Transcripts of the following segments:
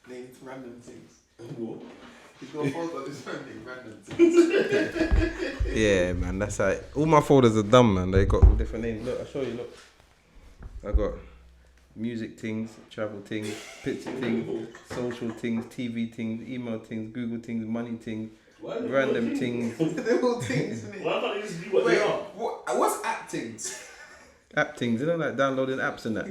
named random things. What? He's got a folder on his phone named random things. Yeah, man, that's how all my folders are done, man. They got different names. Look, I'll show you, look. I got music things, travel things, picture things, social things, TV things, email things, Google things, money things, random things. They're all things, isn't it? Why can't they just be what they are? What's app things? App things, you know, like downloading apps and that.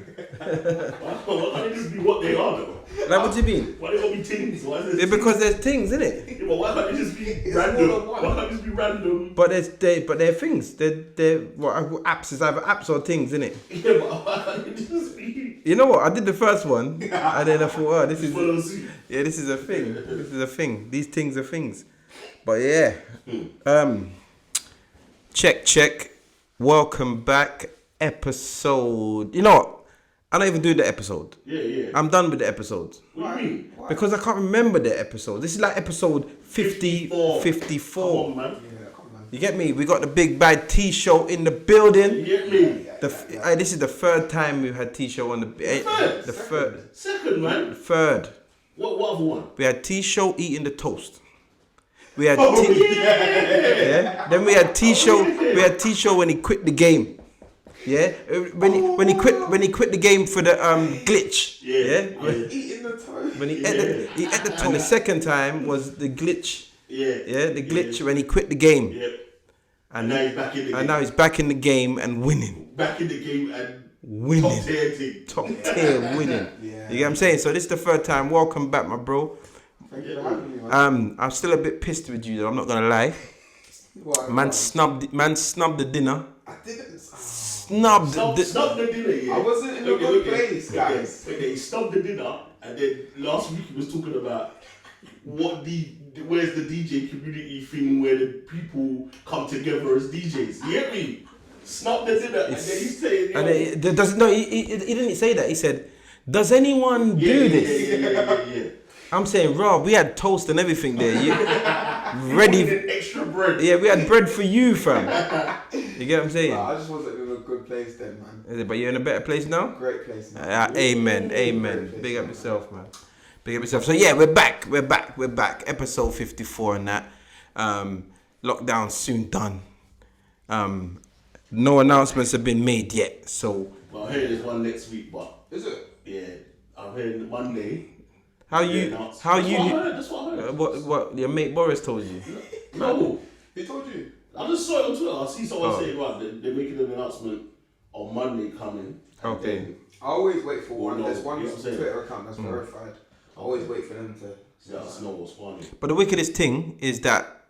Why can't they just be what they are though? Like, what do you mean? Why they gotta be things? Why is Yeah, because there's things, isn't it? yeah, but why can't they just be random? Why can't they just be random? But they're things. They're apps is either apps or things, isn't it? Yeah, but why can't they just be? You know what? I did the first one, and then I thought, oh, this is Follow suit. yeah, this is a thing. This is a thing. These things are things. But yeah, check. Welcome back. Episode. You know what? I don't even do the episode. Yeah. I'm done with the episodes. What do you mean? Because I can't remember the episode. This is like episode 54. Come on, man. Yeah, come on. You get me? We got the big bad Teeshow in the building. You get me? This is the third time we've had Teeshow on the third. Second, man. Third. What other one? We had Teeshow eating the toast. We had Oh, yeah. Then we had Teeshow. We had Teeshow when he quit the game. Yeah. When he quit the game for the glitch. Yeah. Eating the toast. When he ate the toast. And the second time was the glitch. Yeah. The glitch when he quit the game. Yeah. And now he's back in the game. And now he's back in the game and winning. Back in the game and Winning. top tier team. Top tier winning. Yeah. You get what I'm saying? So this is the third time. Welcome back, my bro. Thank you for having me, man. I'm still a bit pissed with you though, I'm not gonna lie. What? Man snubbed the dinner. I didn't. Snubbed Stop the dinner, yeah. I wasn't in a good place, guys. Okay, he stopped the dinner, and then last week he was talking about where's the DJ community thing where the people come together as DJs. You get me? Snub the dinner, and then he's saying, And he didn't say that. He said, "Does anyone do this?" Yeah. I'm saying, Rob, we had toast and everything there. Ready? With extra bread. Yeah, we had bread for you, fam. You get what I'm saying? I just wasn't in a good place then, man. Is it? But you're in a better place now. Great place now. Amen. Big up yourself, man. Big up yourself. So yeah, we're back. Episode 54 and that. Lockdown soon done. No announcements have been made yet. So. Well, I heard there's one next week, but Is it? yeah, I'm hearing Monday. That's what I heard. What your mate Boris told you? No, Who told you? I just saw it on Twitter. I see someone saying, right, they're making an announcement on Monday coming. Okay. I always wait for one. no, There's one you know what I'm saying? Twitter account that's verified. I always wait for them to. That's not what's funny. But the wickedest thing is that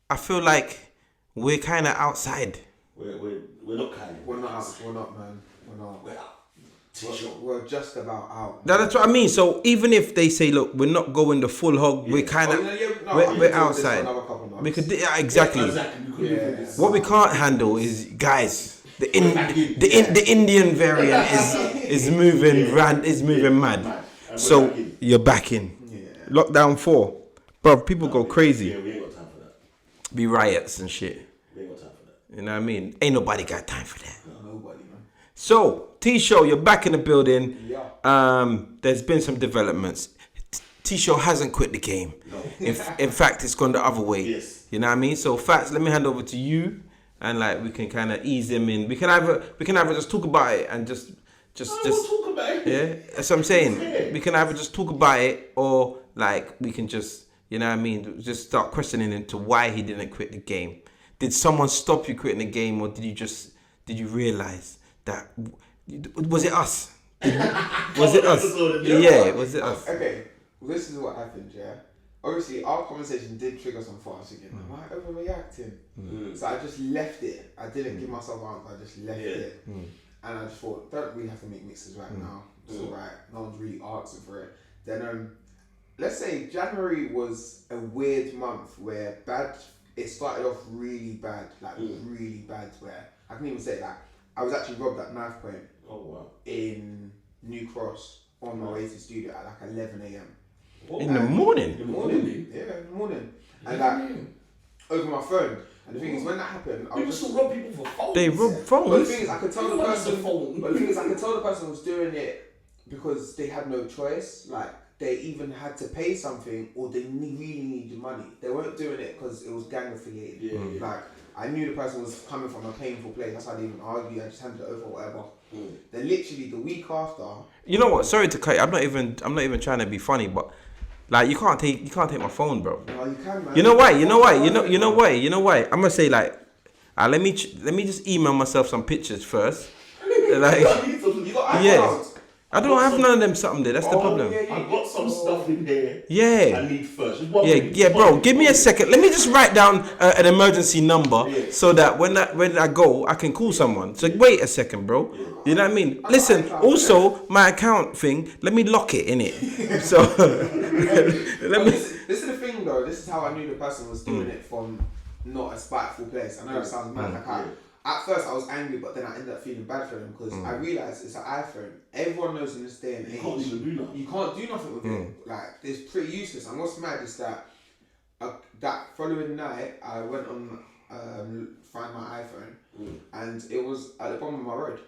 I feel like we're kind of outside. We're not kind. We're not out. We're not, man. We're not. We're out. We're just about out. That's what I mean. So even if they say, look, we're not going the full hog, we're kind of we're outside. We could exactly. We could live with this. What we can't handle is, guys, the Indian variant is moving mad. So you're back in. Yeah. Lockdown 4, bro. People go crazy. Yeah, we ain't got time for that. Be riots and shit. We ain't got time for that. You know what I mean? Ain't nobody got time for that. No, nobody, man. So Teeshow, you're back in the building. Yeah. There's been some developments. Teeshow hasn't quit the game. No. In fact, it's gone the other way. Yes. You know what I mean? So Fats, let me hand over to you, and like we can kind of ease him in. We can either just talk about it and just talk about it. yeah. That's what I'm saying. We can either just talk about it, or like we can just, you know what I mean, just start questioning into why he didn't quit the game. Did someone stop you quitting the game, or did you realize that? Was it us? Was it us? Yeah, was it us? Okay, well, this is what happened, yeah. Obviously, our conversation did trigger some thoughts again. Am I overreacting? So I just left it. I didn't give myself an answer. I just left it. And I just thought, don't really have to make mixes right now. It's alright. No one's really asking for it. Then, let's say January was a weird month where it started off really bad, like really bad, where I can even say that I was actually robbed at knife point. Oh wow. In New Cross on my way to studio at like 11 a.m. In the morning? Yeah, in the morning. And like, over my phone. And the thing is, when that happened, I People was still rob people for phones. They rob But the phones. thing is, I could tell the person. But the thing is, I could tell the person was doing it because they had no choice. Like, they even had to pay something or they really needed money. They weren't doing it because it was gang affiliated. Yeah. Like, I knew the person was coming from a painful place. That's why I didn't even argue. I just handed it over, whatever. Then literally the week after. You know what? Sorry to cut you. I'm not even trying to be funny, but like you can't take my phone, bro. No, you can, man. You know why? You know why? I'm gonna say like, let me just email myself some pictures first. Like, you got yeah. I don't have none of them something there. That's the problem. I got some stuff in here. Yeah. I need first. Bro. Give me a second. Let me just write down an emergency number so that when I go, I can call someone. So wait a second, bro. You know what I mean? Listen. Also, my account thing. Let me lock it in it. So This is the thing, though. This is how I knew the person was doing it from not a spiteful place. I know that sounds mad. At first I was angry, but then I ended up feeling bad for them because I realised it's an iPhone. Everyone knows in this day and age you can't do nothing with it. Like, it's pretty useless. And what's mad is that that following night I went on find my iPhone and it was at the bottom of my road.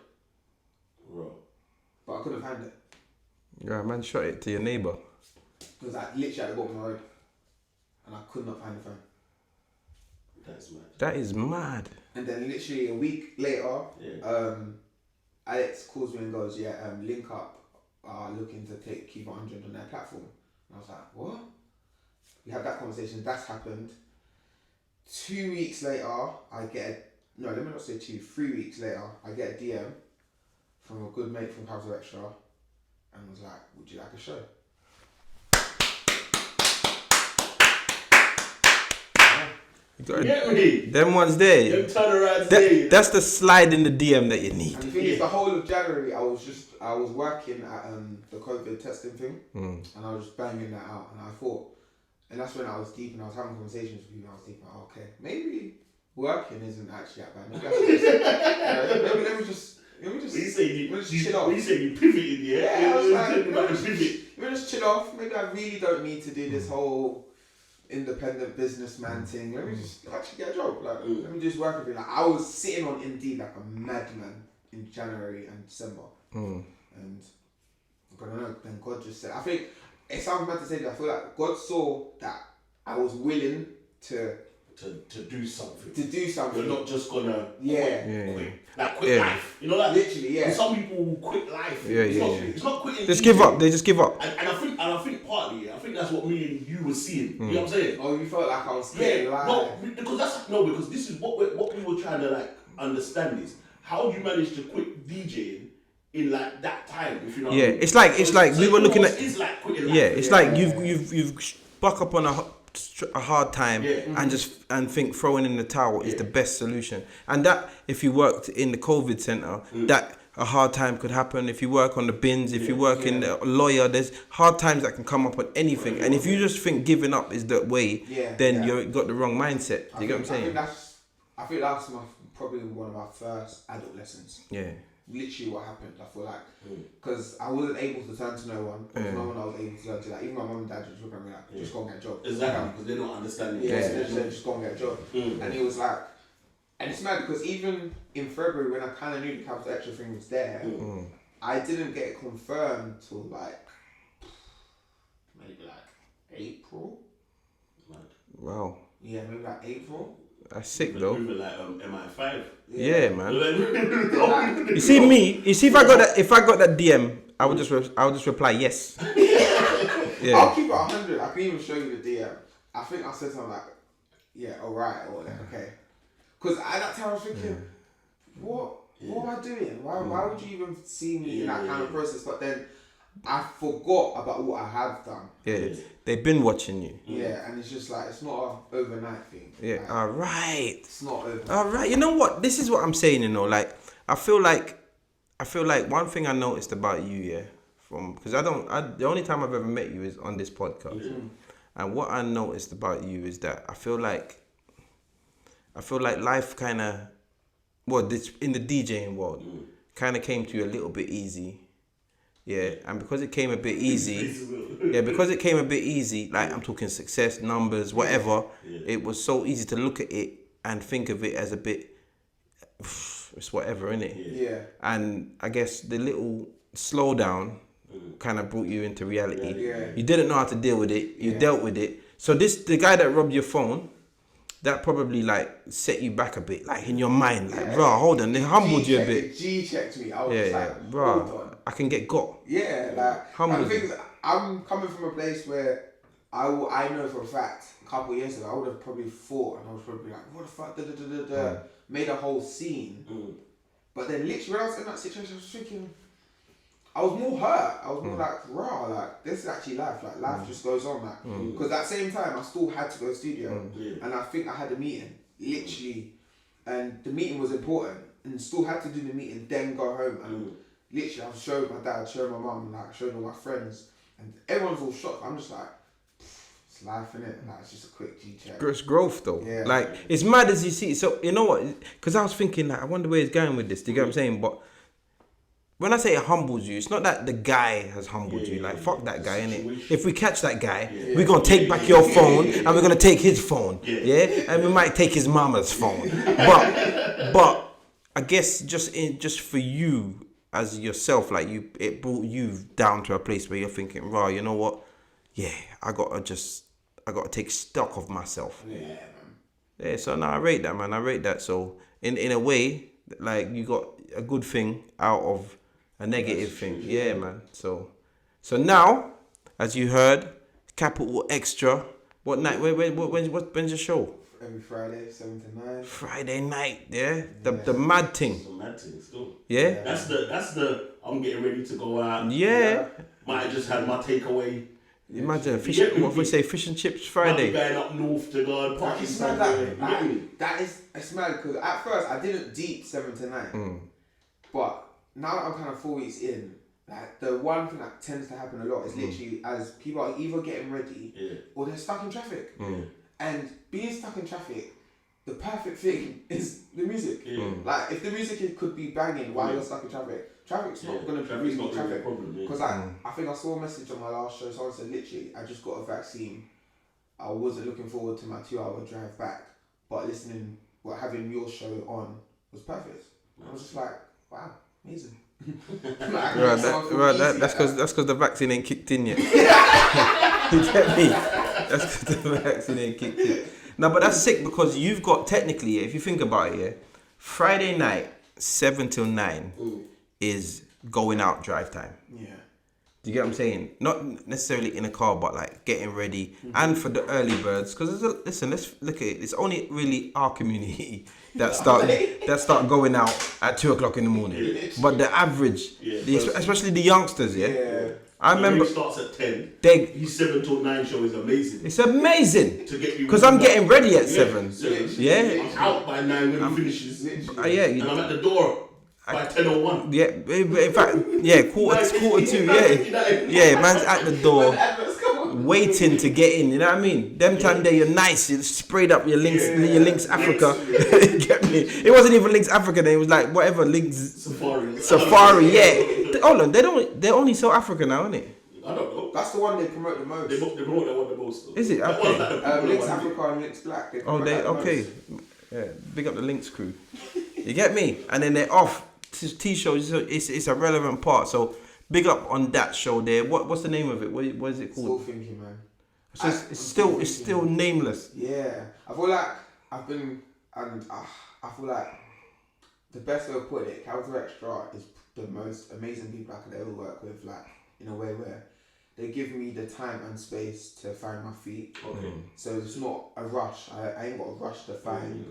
Bro. But I couldn't find it. Yeah, man, shot it to your neighbour. It was like literally at the bottom of my road, and I could not find the phone. That's mad. That is mad. And then literally a week later, Alex calls me and goes, Link Up are looking to keep 100 on their platform. And I was like, what? We had that conversation, that's happened. 2 weeks later, let me not say 2, 3 weeks later, I get a DM from a good mate from Capital Extra and was like, would you like a show? Get me. Them ones there. Them turnarounds there. That's the slide in the DM that you need. And the thing is, the whole of January, I was working at the COVID testing thing, and I was just banging that out, and I thought, and that's when I was deep, and I was having conversations with people, and I was deep, like, okay, maybe working isn't actually that bad. Maybe I should let me just chill off. You say you pivoted, yeah? Yeah, I was like, let let me just chill off. Maybe I really don't need to do this whole independent businessman thing. Let me just actually get a job. Like, let me just work with it. Like, I was sitting on Indeed like a madman in January and December, and I don't know. Then God just said, I think it sounds mad to say that. I feel like God saw that I was willing to do something. You're not just gonna quit. Like quit life. You know, like literally, and some people will quit life. It's not quitting. Just give up. They just give up. And I think partly, I think that's what me and you were seeing. You know what I'm saying? Oh, you felt like I was scared. Because this is what we were trying to like understand is how do you manage to quit DJing in like that time? If you know. What I mean? It's like we were looking at. It's like quitting life. It's like you've buck up on a hard time and think throwing in the towel is the best solution. And that if you worked in the COVID center, that a hard time could happen. If you work on the bins, if you work in a lawyer, there's hard times that can come up on anything. And if you just think giving up is the way, then you've got the wrong mindset. You get what I'm saying? I think that's probably one of my first adult lessons. Yeah. Literally what happened. I feel like because I wasn't able to turn to no one. There was no one I was able to turn to. Like, even my mum and dad just looked at me like, just go and get a job. Exactly, because they're not understanding. Yeah, they said just go and get a job. And it was like, and it's mad because even in February when I kind of knew the Capital Extra thing was there, I didn't get it confirmed till like maybe like April. Wow. Yeah, maybe like April. That's sick though. Moving like MI5. Yeah, man. You see if I got that DM, I would just reply yes. I'll keep it 100. I can even show you the DM. I think I said something like, alright, or like, okay. Because at that time I was thinking, what am I doing? Why would you even see me in that kind of process? But then I forgot about what I have done. Yeah, they've been watching you. Yeah, and it's just like, it's not an overnight thing. Yeah, like, alright. It's not overnight. Alright, you know what? This is what I'm saying, you know, like, I feel like one thing I noticed about you, because the only time I've ever met you is on this podcast. And what I noticed about you is that I feel like life kind of, in the DJing world, kind of came to you a little bit easy. Yeah, and because it came a bit easy, like I'm talking success, numbers, whatever, it was so easy to look at it and think of it as a bit, it's whatever, innit? Yeah. And I guess the little slowdown kind of brought you into reality. Yeah. You didn't know how to deal with it. You dealt with it. So the guy that robbed your phone, that probably like set you back a bit, like in your mind, like, bro, hold on, they humbled you a bit. G-checked me. I was like, bro, hold on. I can get got. Yeah, like, Humbled and the thing is, I'm coming from a place where I know for a fact, a couple of years ago, I would have probably fought, and I was probably like, what the fuck, made a whole scene. But then literally when I was in that situation, I was thinking, I was more hurt. I was more like, raw, like, this is actually life. Like, life just goes on. Like, because at the same time, I still had to go to the studio. And I think I had a meeting, literally. And the meeting was important. And still had to do the meeting, then go home. And literally, I was showing my dad, showing my mum, like, showing all my friends. And everyone's all shocked. I'm just like, it's life, innit? Like, it's just a quick G-check. It's growth, though. Yeah. Like, it's mad as you see. So, you know what? Because I was thinking, like, I wonder where he's going with this. Do you get what I'm saying? But when I say it humbles you, it's not that the guy has humbled you. Like, fuck that guy, innit? If we catch that guy, we're going to take back your phone and we're going to take his phone. Yeah? And we might take his mama's phone. But I guess just for you as yourself, like, it brought you down to a place where you're thinking, right, you know what? Yeah, I got to take stock of myself. Yeah, man. Yeah, so now I rate that, man. I rate that. So in a way, like, you got a good thing out of a negative thing. Yeah, man. So now, as you heard, Capital Extra. What night? When's your show? Every Friday, 7 to 9. Friday night, yeah? The mad thing. It's a mad thing still. Yeah? That's the I'm getting ready to go out. Yeah. Might have just had my takeaway. Imagine fish and chips Friday. Might be going up north to go and party somewhere. It's mad because at first I didn't deep 7 to 9. But now that I'm kind of 4 weeks in, like, the one thing that tends to happen a lot is literally as people are either getting ready or they're stuck in traffic. And being stuck in traffic, the perfect thing is the music. Like, if the music could be banging while you're stuck in traffic's not going to be really traffic. Because I think I saw a message on my last show, someone said literally, I just got a vaccine. I wasn't looking forward to my 2-hour drive back, but having your show on was perfect. I was just like, wow, amazing. That's because the vaccine ain't kicked in yet. You get me? That's because the vaccine ain't kicked in. No, but that's sick because you've got, technically, if you think about it, Friday night, 7 till 9 is going out drive time. Yeah. Do you get what I'm saying? Not necessarily in a car, but like getting ready. And for the early birds, because listen, let's look at it. It's only really our community that start going out at 2 o'clock in the morning. But the average, especially the youngsters, I remember it starts at 10. His 7 till 9 show is amazing. It's amazing to get you because I'm getting ready at 7. Yeah, I'm out by 9 when he finishes. And I'm at the door by 10:01. Yeah, in fact, quarter 2. Yeah, man's at the door waiting to get in. You know what I mean? Them time there, you're nice. You sprayed up your Links Africa. Get me? It wasn't even Links Africa. Then it was like whatever Links Safari. Yeah. Hold on, they only sell Africa now, isn't it? I don't know. That's the one they promote the most. They promote that one the most. Though. Is it? Okay. Links Africa and Links Black. Okay. Yeah, big up the Links crew. You get me? And then they're off. Teeshow, it's a relevant part. So big up on that show there. What's the name of it? What is it called? Still thinking, man. It's still nameless. Yeah, I feel like I feel like the best way of putting it, Capital Extra is the most amazing people I could ever work with. Like, in a way where they give me the time and space to find my feet. Okay. So it's not a rush. I ain't got a rush to find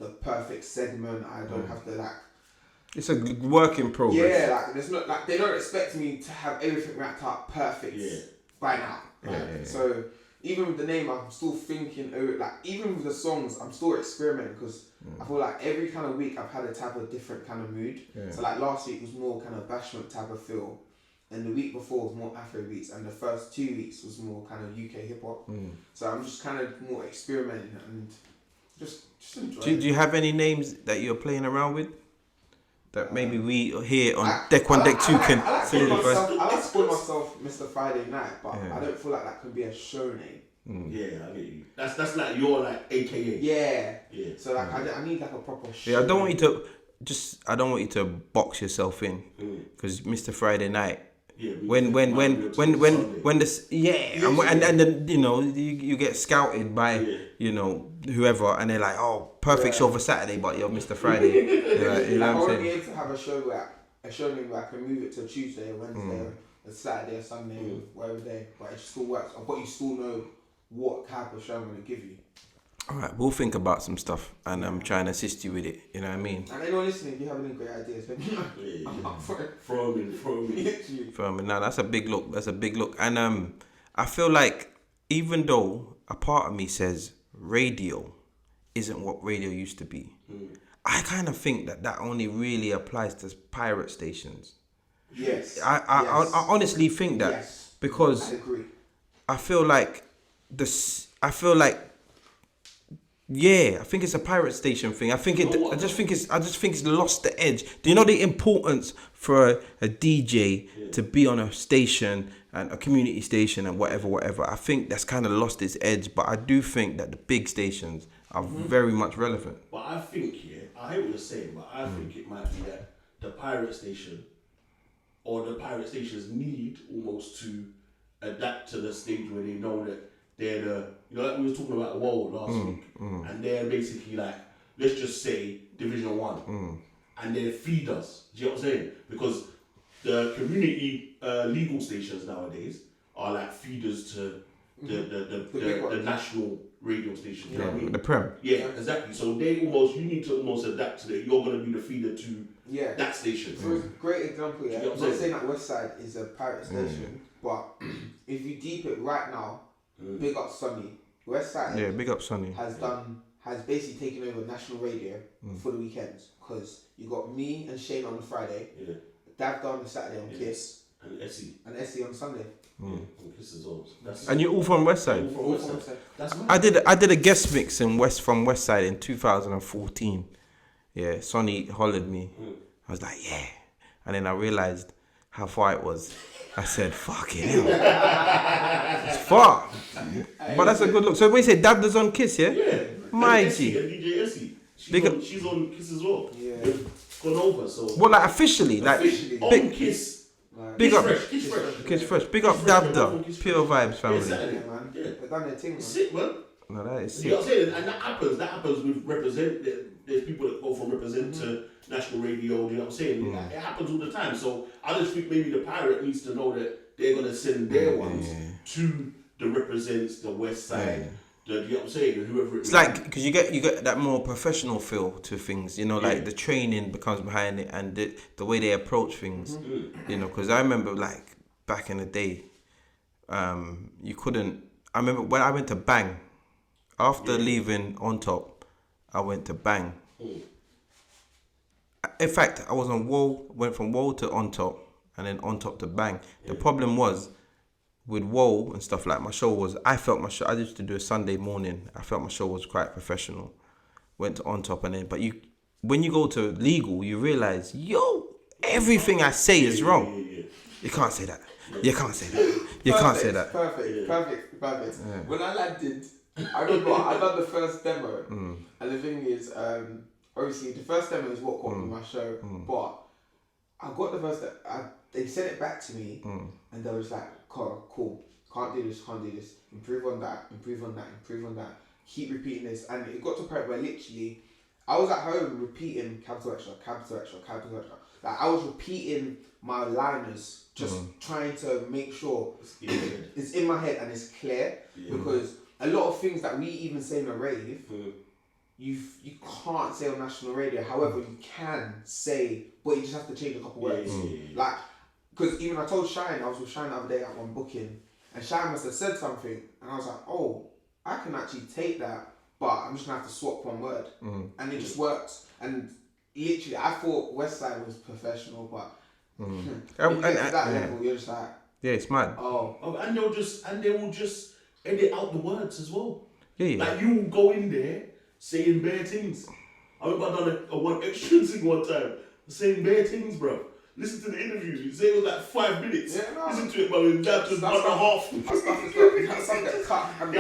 the perfect segment. I don't have to like. It's a work in progress. Yeah, like there's not like they don't expect me to have everything wrapped up perfect by now. Right? So even with the name, I'm still thinking. Like even with the songs, I'm still experimenting because I feel like every kind of week I've had a type of different kind of mood. So like last week was more kind of bashment type of feel, and the week before was more Afro beats, and the first 2 weeks was more kind of UK hip hop. So I'm just kind of more experimenting and just enjoying. Do you have any names that you're playing around with? That maybe we here on Deck 1, Deck 2 can solidify. I like to call myself Mr. Friday Night, but I don't feel like that could be a show name. Yeah, I get you. That's like your like AKA. Yeah. So like I need like a proper show. Yeah, I don't want you to box yourself in because Mr. Friday Night, when this and then you get scouted by whoever, and they're like, oh, perfect show for Saturday, but you're Mr. Friday. You know what I'm saying? I want to be able to have a show where I can move it to Tuesday or Wednesday or a Saturday or Sunday or whatever day, but it still works. But you still know what type of show I'm going to give you. Alright, we'll think about some stuff and I'm trying to assist you with it, you know what I mean? And anyone listening, if you have any great ideas, let me know. I'm up for it. Throw me. Literally. No, that's a big look. And I feel like even though a part of me says radio isn't what radio used to be, I kind of think that only really applies to pirate stations. Yes. I honestly think that because I agree. I feel like I think it's a pirate station thing. I just think it's lost the edge. Do you know the importance for a DJ to be on a station and a community station and whatever? I think that's kind of lost its edge, but I do think that the big stations are very much relevant. But I think, I hear what you're saying, but I think it might be that the pirate station or the pirate stations need almost to adapt to the stage where they know that they're like we were talking about World last week, and they're basically like, let's just say Division 1, and they're feeders. Do you know what I'm saying? Because the community legal stations nowadays are like feeders to the national radio station. You know what I mean? The Prem. Yeah, exactly. So you need to almost adapt to that. You're going to be the feeder to that station. For a great example, I'm not saying that West Side is a pirate station, but if you deep it right now, big up Sonny. West Side. Yeah, big up Sonny. Has basically taken over national radio for the weekends, because you got me and Shane on the Friday, Dav on the Saturday on Kiss, and Essie on Sunday. On Kiss as well. And you're all from West Side. All from West Side. That's mad. I did a guest mix from West Side in 2014. Yeah, Sonny hollered me. I was like, yeah, and then I realized how far it was. I said, fucking hell. It's far. But that's a good look. So when you say Dab does on Kiss, yeah? Yeah. My G. G. DJ Essie. She's on Kiss as well. Yeah. They've gone over, so. What, like officially? On Kiss. Big up. Kiss Fresh. Big up Dab Dab. Pure Vibes family. Yeah, man. They've done their thing, man. Sick, man. No, that is You know sick. what I'm saying? And that happens with represent. There's people that go from represent to national radio. You know what I'm saying? It happens all the time. So I just think maybe the pirate needs to know that they're gonna send their ones to the represents, the West Side. You know what I'm saying? Whoever it's like, because you get that more professional feel to things, like the training becomes behind it and the way they approach things, because I remember like back in the day, you couldn't. I remember when I went to Bang after leaving On Top, I went to Bang. In fact, I was on Woe, went from Woe to On Top, and then On Top to Bang. The problem was with Woe and stuff, like my show was, I used to do a Sunday morning. I felt my show was quite professional. Went to On Top, and then, but when you go to legal, you realize, everything I say is wrong. You can't say that. You can't say that. You can't say that. Perfect. Yeah. When I landed, I remember I done the first demo, and the thing is, obviously the first demo is what got me my show, but I got the first. They sent it back to me, and they was like, "Cool, can't do this, improve on that, keep repeating this," and it got to a point where literally, I was at home repeating capital extra. Like I was repeating my liners, just trying to make sure it's in my head and it's clear, because a lot of things that we even say in a rave, you can't say on national radio. However, you can say, but you just have to change a couple words. Like, because even I told Shine, I was with Shine the other day at one booking, and Shine must have said something, and I was like, oh, I can actually take that, but I'm just gonna have to swap one word, and it just works. And literally, I thought Westside was professional, but when you get to that level, you're just like, it's mad. And they will just edit out the words as well. Like you will go in there saying bare things. I remember I done a one extra thing one time, saying bare things, bro. Listen to the interview. You say it was like 5 minutes. Listen to it, bro. It's down to 1.5. That stuff gets cut and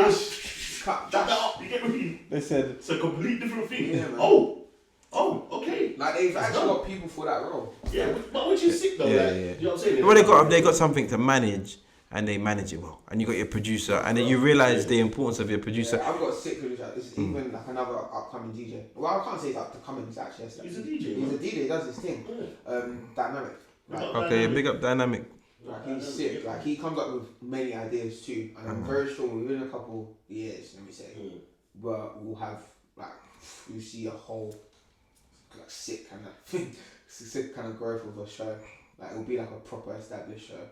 cut. That up. You get me? They said it's a complete different thing. Yeah, man. Oh, okay. Like they've actually got people for that role. Yeah, but which is sick though. Yeah, like, yeah. you know what I'm saying? Well, they got something to manage, and they manage it well. And you got your producer, and then you realize the importance of your producer. Yeah, I've got a sick producer. This is even like another upcoming DJ. Well, I can't say he's upcoming. He's actually He's a DJ. He's a DJ. He does his thing. Dynamic. Like, Okay, big up Dynamic. like he's sick. Like he comes up with many ideas too, and I'm very sure within a couple years, let me say, but we'll have like you see a whole like sick kind of sick kind of growth of a show. Like it'll be like a proper established show.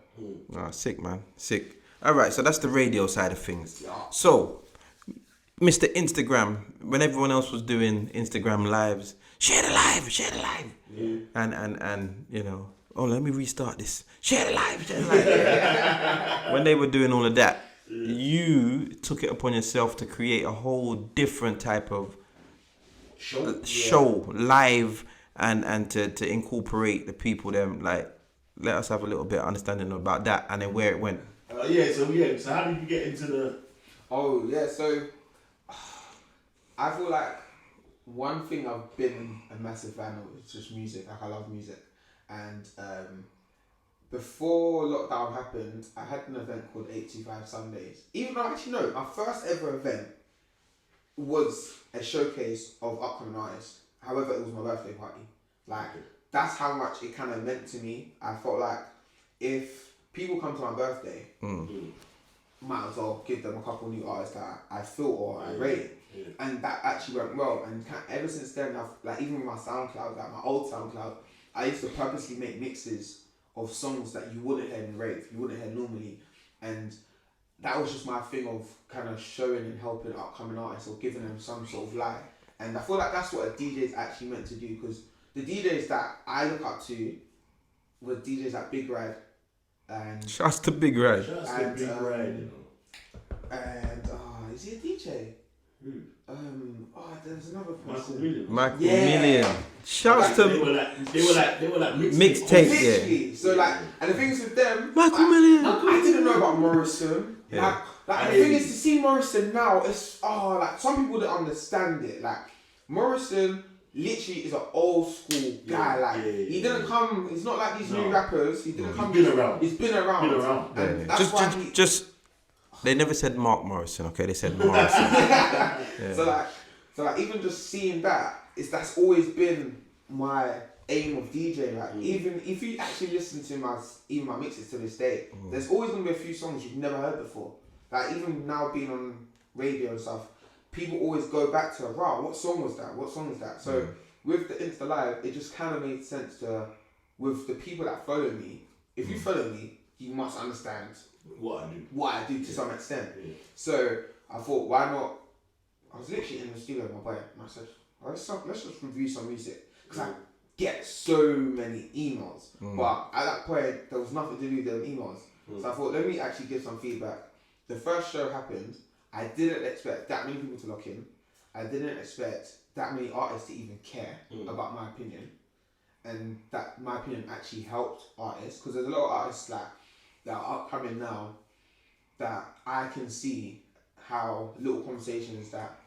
Ah, sick, man, sick. All right, so that's the radio side of things. Yeah. So, Mr. Instagram, when everyone else was doing Instagram lives, share the live. And you know, oh, let me restart this. Share the live. When they were doing all of that, you took it upon yourself to create a whole different type of show live and to incorporate the people them, like, let us have a little bit of understanding about that and then where it went. So how did you get into the... So I feel like one thing I've been a massive fan of is just music. Like I love music, and before lockdown happened, I had an event called 825 Sundays. Even though actually no, my first ever event was a showcase of upcoming artists. However, it was my birthday party. Like that's how much it kind of meant to me. I felt like if people come to my birthday, might as well give them a couple new artists that I feel or I rate. And that actually went well. And ever since then, I've, like even with my SoundCloud, like my old SoundCloud, I used to purposely make mixes of songs that you wouldn't hear in rave, you wouldn't hear normally. And that was just my thing of kind of showing and helping upcoming artists or giving them some sort of light. And I feel like that's what a DJ is actually meant to do, because the DJs that I look up to were DJs like Big Ride. And Shouts to Big Ride. and is he a DJ? There's another person. Michael Million. Shouts to They were like mixtape. Literally. So like, and the thing is with them, Michael Million. I didn't know about Morrison. Yeah. Like the thing is to see Morrison now, it's like some people don't understand it. Like Morrison literally is an old school guy. Like he didn't come. He's not like these new rappers. He didn't come. He's been around. He's been around. And that's why Just they never said Mark Morrison, okay? They said Morrison. So like even just seeing that, that's always been my aim of DJing. Like even if you actually listen to my mixes to this day, there's always gonna be a few songs you've never heard before. Like even now being on radio and stuff, people always go back to, wow, what song was that? So with the Insta Live, it just kind of made sense to, with the people that follow me, if you follow me, you must understand what I do to some extent. So I thought, why not? I was literally in the studio with my boy, and I said, let's just review some music, because I get so many emails. But at that point, there was nothing to do with them emails. So I thought, let me actually give some feedback. The first show happened. I didn't expect that many people to lock in. I didn't expect that many artists to even care about my opinion, and that my opinion actually helped artists, because there's a lot of artists that are upcoming now that I can see how little conversations that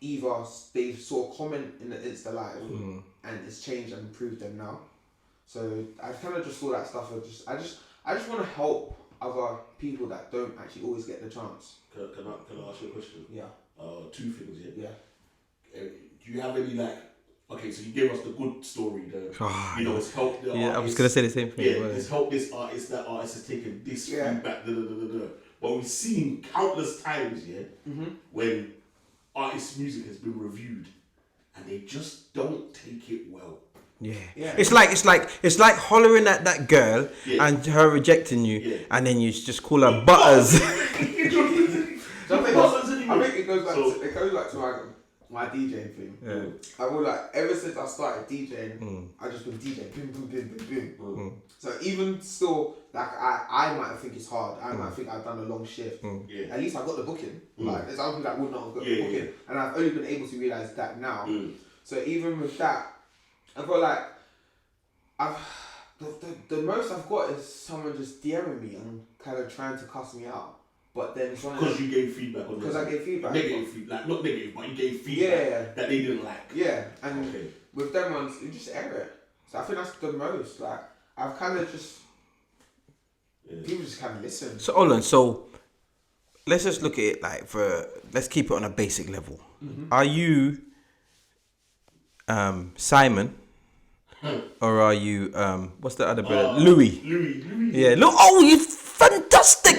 either they saw a comment in the Insta Live and it's changed and improved them now. So I kind of just saw that stuff. I just want to help other people that don't actually always get the chance. Can I ask you a question? Yeah. Two things. Yeah. Do you have any like? Okay, so you gave us the good story. It's helped the artist. I was gonna say the same thing. Yeah, it's helped this artist. That artist has taken this feedback. But we've seen countless times, when artists' music has been reviewed, and they just don't take it well. Yeah. It's like hollering at that girl and her rejecting you, and then you just call her Butters. I think it goes back to my DJing thing. Yeah. I feel like ever since I started DJing, I just been DJing, boom, boom, boom, boom, boom. So even still, like I might think it's hard. I might think I've done a long shift. At least I got the booking. Like there's other people that would not have got the booking, and I've only been able to realize that now. So even with that, I feel like the most I've got is someone just DMing me and kind of trying to cuss me out. But then it's one because you gave feedback on because I gave feedback. Negative feedback, not negative, but you gave feedback that they didn't like. Yeah, and with them ones, you just air it. So I think that's the most. Like I've kind of just people just kind of listen. So Olan, so let's just look at it like let's keep it on a basic level. Are you Simon? Or are you what's the other brother? Louis. Yeah, look, oh, you fantastic.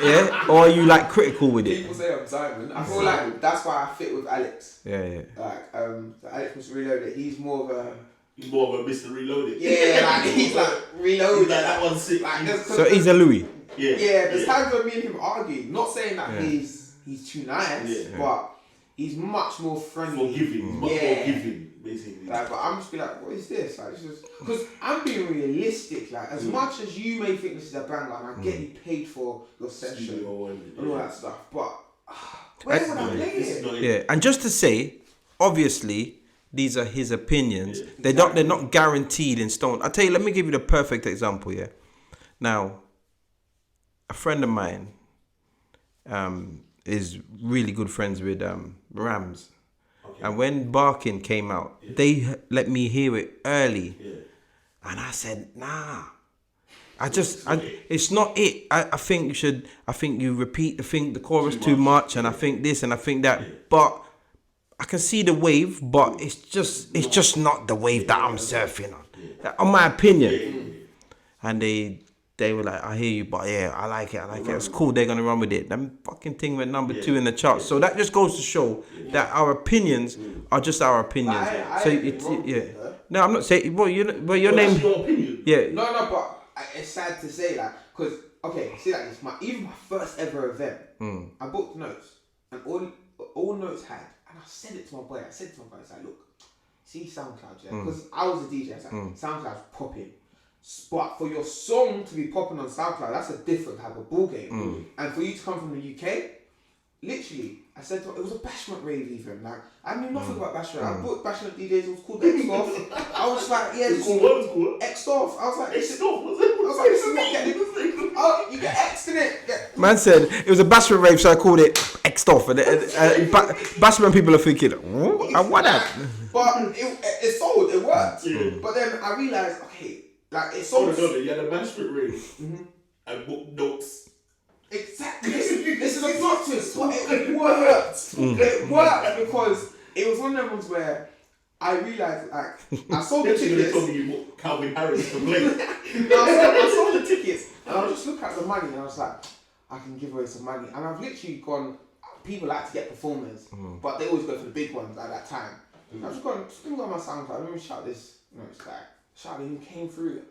Yeah, or are you like critical with it? People say I'm Simon. I feel like that's why I fit with Alex. Yeah. Like so Alex was reloaded. He's more of a Mr. Reloaded. Yeah, like he's like reloaded. He's like that one's sick. Like, so he's a Louis. Yeah, there's times where me and him argue. Not saying that he's too nice, but he's much more friendly. Forgiving. Much more giving, basically. Like, but I'm just be like, what is this? Like, it's just because I'm being realistic. Like, as much as you may think this is a banger, and I get you paid for your session and all that stuff, but where would I play it? Yeah, and just to say, obviously, these are his opinions. They're not guaranteed in stone. I tell you, let me give you the perfect example. Yeah, now, a friend of mine, is really good friends with Rams. Okay. And when Barking came out, they let me hear it early. Yeah. And I said, nah. It's not it. I think you repeat the chorus too much, and I think this and I think that. Yeah. But I can see the wave, but it's just not the wave that I'm surfing on. Yeah. On my opinion. Yeah. And they were like, I hear you, but yeah, I like it. It's cool, they're going to run with it. That fucking thing went number 2 in the charts. So that just goes to show that our opinions are just our opinions. No, I'm not saying, your name... That's your opinion. Yeah. No, but it's sad to say that, because, okay, see like this, even my first ever event, I booked notes, and all notes had, and I said it to my boy, it's like, look, see SoundCloud, yeah? Because I was a DJ, I was like, SoundCloud's popping. But for your song to be popping on SoundCloud, that's a different type of ball game. And for you to come from the UK, literally, I said it was a bashment rave even. Like I knew nothing about bashment. I booked bashment DJs. It was called X Off. I was like, yeah, it's called X Off. I was like, X Off. This is not getting. Oh, you get X in it. Man said it was a bashment rave, so I called it X Off. And bashment people are thinking, what that? But it sold. It worked. But then I realized, okay. Like it's so. You had a bashment rave and book notes. Exactly. This is a plot twist, but it worked. It worked because it was one of them ones where I realized, like, I sold the tickets. Told me you booked Calvin Harris to play. I sold the tickets, and I just looked at the money, and I was like, I can give away some money, and I've literally gone. People like to get performers, but they always go for the big ones at that time. I've just gone. Just on my SoundCloud. Let me shout this. It's like. Charlie came through.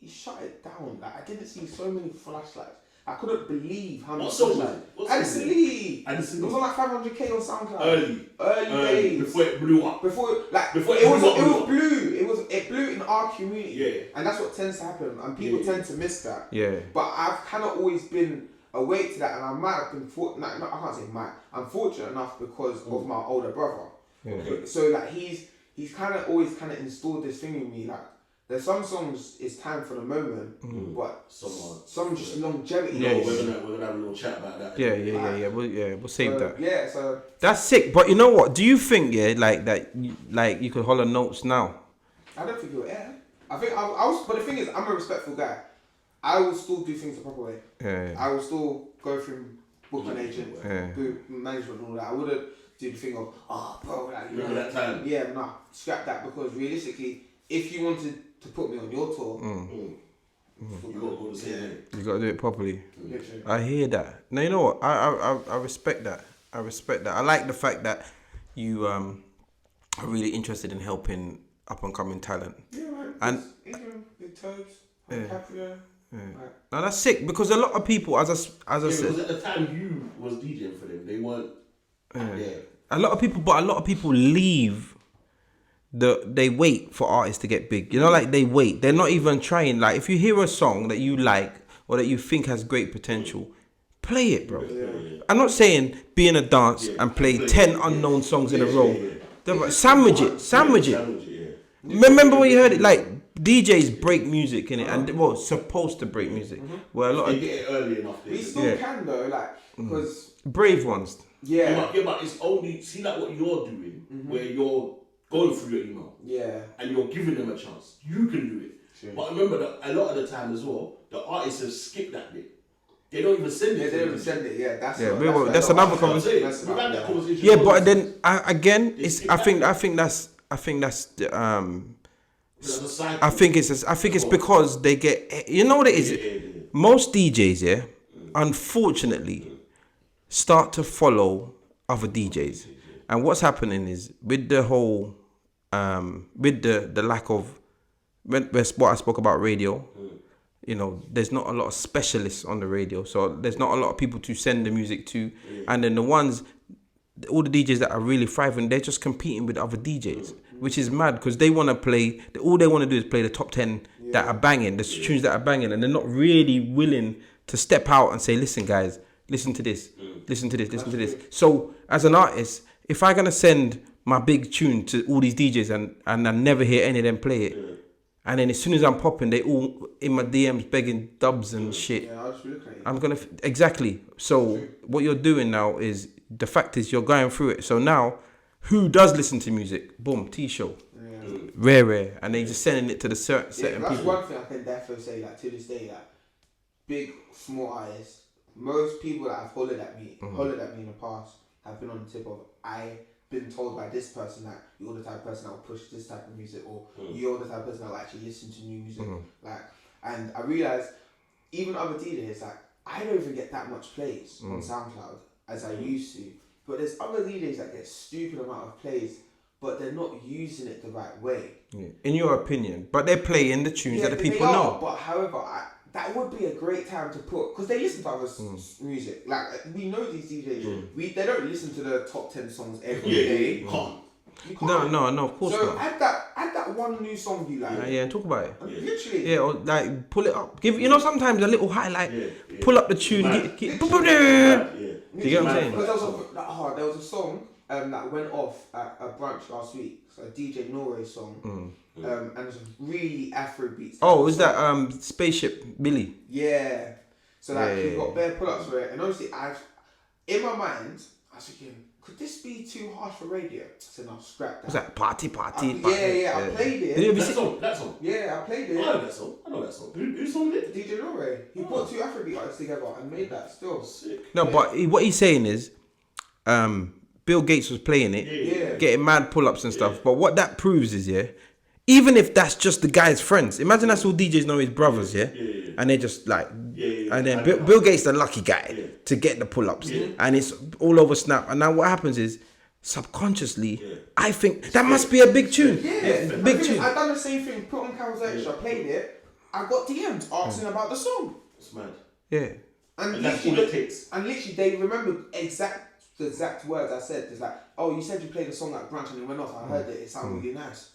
He shut it down. Like I didn't see so many flashlights. I couldn't believe how much flashlights. Addison Lee. It was on like 500k on SoundCloud. Early days. Before it blew up. Before it was blue. It blew in our community. Yeah. And that's what tends to happen. And people tend to miss that. Yeah. But I've kind of always been awake to that, and I might have been I can't say might. I'm fortunate enough because of my older brother. Yeah. Okay. So like he's kind of always kind of installed this thing in me. Like there's some songs it's time for the moment, but some just longevity. Yeah, we're gonna have a little chat about that. Yeah. We'll save that. Yeah, so that's sick. But you know what? Do you think like that? Like you could holler notes now? I don't think you'll air. I think I was. But the thing is, I'm a respectful guy. I will still do things the proper way. Yeah. I will still go through booking agent, management, and all that. I wouldn't do the thing of, bro, like, remember that time? Yeah, nah, scrap that, because realistically, if you wanted to put me on your tour, you gotta go the same way. You gotta do it properly. Literally. I hear that. Now you know what? I respect that. I respect that. I like the fact that you are really interested in helping up and coming talent. Yeah, man. And even Big Toes, Caprio. Yeah. Now that's sick, because a lot of people, as I said, because at the time you was DJing for them, they weren't. A lot of people leave. They wait for artists to get big. You know, like they wait. They're not even trying. Like if you hear a song that you like or that you think has great potential, play it, bro. Yeah. I'm not saying be in a dance and play 10 unknown songs in a row. Sandwich it. Remember when you heard it? Like DJs break music, innit? And supposed to break music. Where a lot of get it early enough. We still can though, like because brave ones. Yeah, but it's only, see like what you're doing, where you're going through your email. Yeah. And you're giving them a chance. You can do it. Sure. But remember that a lot of the time as well, the artists have skipped that bit. They don't even send it. Yeah, they don't even send it. Yeah, that's that's another conversation. We've had that conversation. Yeah, but then I think that's the I think it's because they get, you know what it is. Most DJs, unfortunately, start to follow other DJs, and what's happening is with the whole with the lack of what I spoke about radio. You know, there's not a lot of specialists on the radio, so there's not a lot of people to send the music to, and then all the DJs that are really thriving, they're just competing with other DJs, which is mad because they want to play. All they want to do is play the top 10 that are banging, the tunes that are banging, and they're not really willing to step out and say, "Listen, guys, listen to this, listen to this, listen to this." So, as an artist, if I'm gonna send my big tune to all these DJs and I never hear any of them play it. And then as soon as I'm popping, they all in my DMs begging dubs and shit. Yeah, I'll just look at you. I'm gonna exactly. So what you're doing now is the fact is you're going through it. So now, who does listen to music? Boom, Teeshow. Yeah. Rare, and they just sending it to the certain that's people. One thing I can definitely say, like to this day, like big small artists. Most people that have hollered at me in the past have been on the tip of been told by this person that you're the type of person that will push this type of music, or you're the type of person that will actually listen to new music. Like, and I realized even other DJs, like I don't even get that much plays on SoundCloud as I used to. But there's other DJs that get stupid amount of plays, but they're not using it the right way. Yeah. In your opinion, but they're playing the tunes that the people know. But however, that would be a great time to put, because they listen to other music. Like we know these DJs, they don't listen to the top 10 songs every day. You can't. No, of course not. Add that one new song you like. And talk about it. Literally. Yeah, or like pull it up. Give sometimes a little highlight. Pull up the tune. Do you get what I'm saying? Because there was a song that went off at a brunch last week. So a DJ Norway song. And it was really Afro beats. Oh, is that Spaceship Billy? Yeah. So you've got bare pull-ups for it, and obviously in my mind I was thinking, could this be too harsh for radio? I said, no, scrap that. Was that party? I played it. Did you that song? Yeah, I played it. I know that song. Who sung it? DJ Norway. He brought two Afrobeat artists together and made that still. Sick. No, but what he's saying is, Bill Gates was playing it, getting mad pull-ups and stuff. But what that proves is, even if that's just the guy's friends, imagine that's all DJs know his brothers, and they're just like, and then Bill Gates the lucky guy to get the pull-ups, and it's all over Snap. And now what happens is, subconsciously, I think that must be a big tune. Big tune. I done the same thing. Put on Camel's Extra, played it. I got DMs asking about the song. It's mad. Yeah. And that's all it takes. And literally, they remembered the exact words I said. It's like, oh, you said you played a song at brunch and it went off. I heard it. It sounded really nice.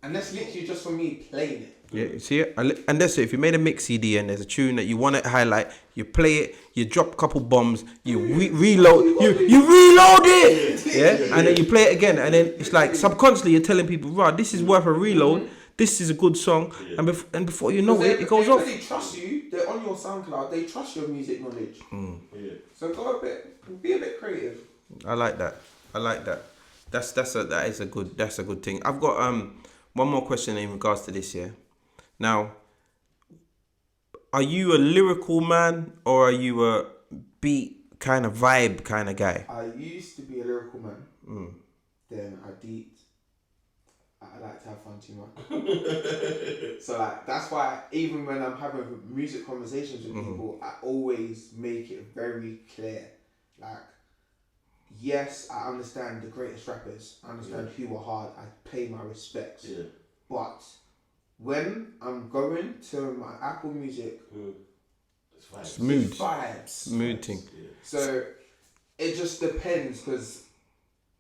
And that's literally just for me playing it. Yeah, see it? And that's it. If you made a mix CD and there's a tune that you want to highlight, you play it, you drop a couple bombs, you reload, you reload it, and then you play it again, and then it's like subconsciously you're telling people, right, this is worth a reload, this is a good song, and before you know it goes off. They trust you, they're on your SoundCloud, they trust your music knowledge. So be a bit creative. I like that. That is a good thing. I've got one more question in regards to this, Now, are you a lyrical man or are you a beat kind of vibe kind of guy? I used to be a lyrical man. Then I deeped. I like to have fun too much. So that's why even when I'm having music conversations with people, I always make it very clear. Like, yes, I understand the greatest rappers. I understand who are hard. I pay my respects. Yeah. But when I'm going to my Apple Music, it's mood. Vibes. Mood thing. Yeah. So it just depends,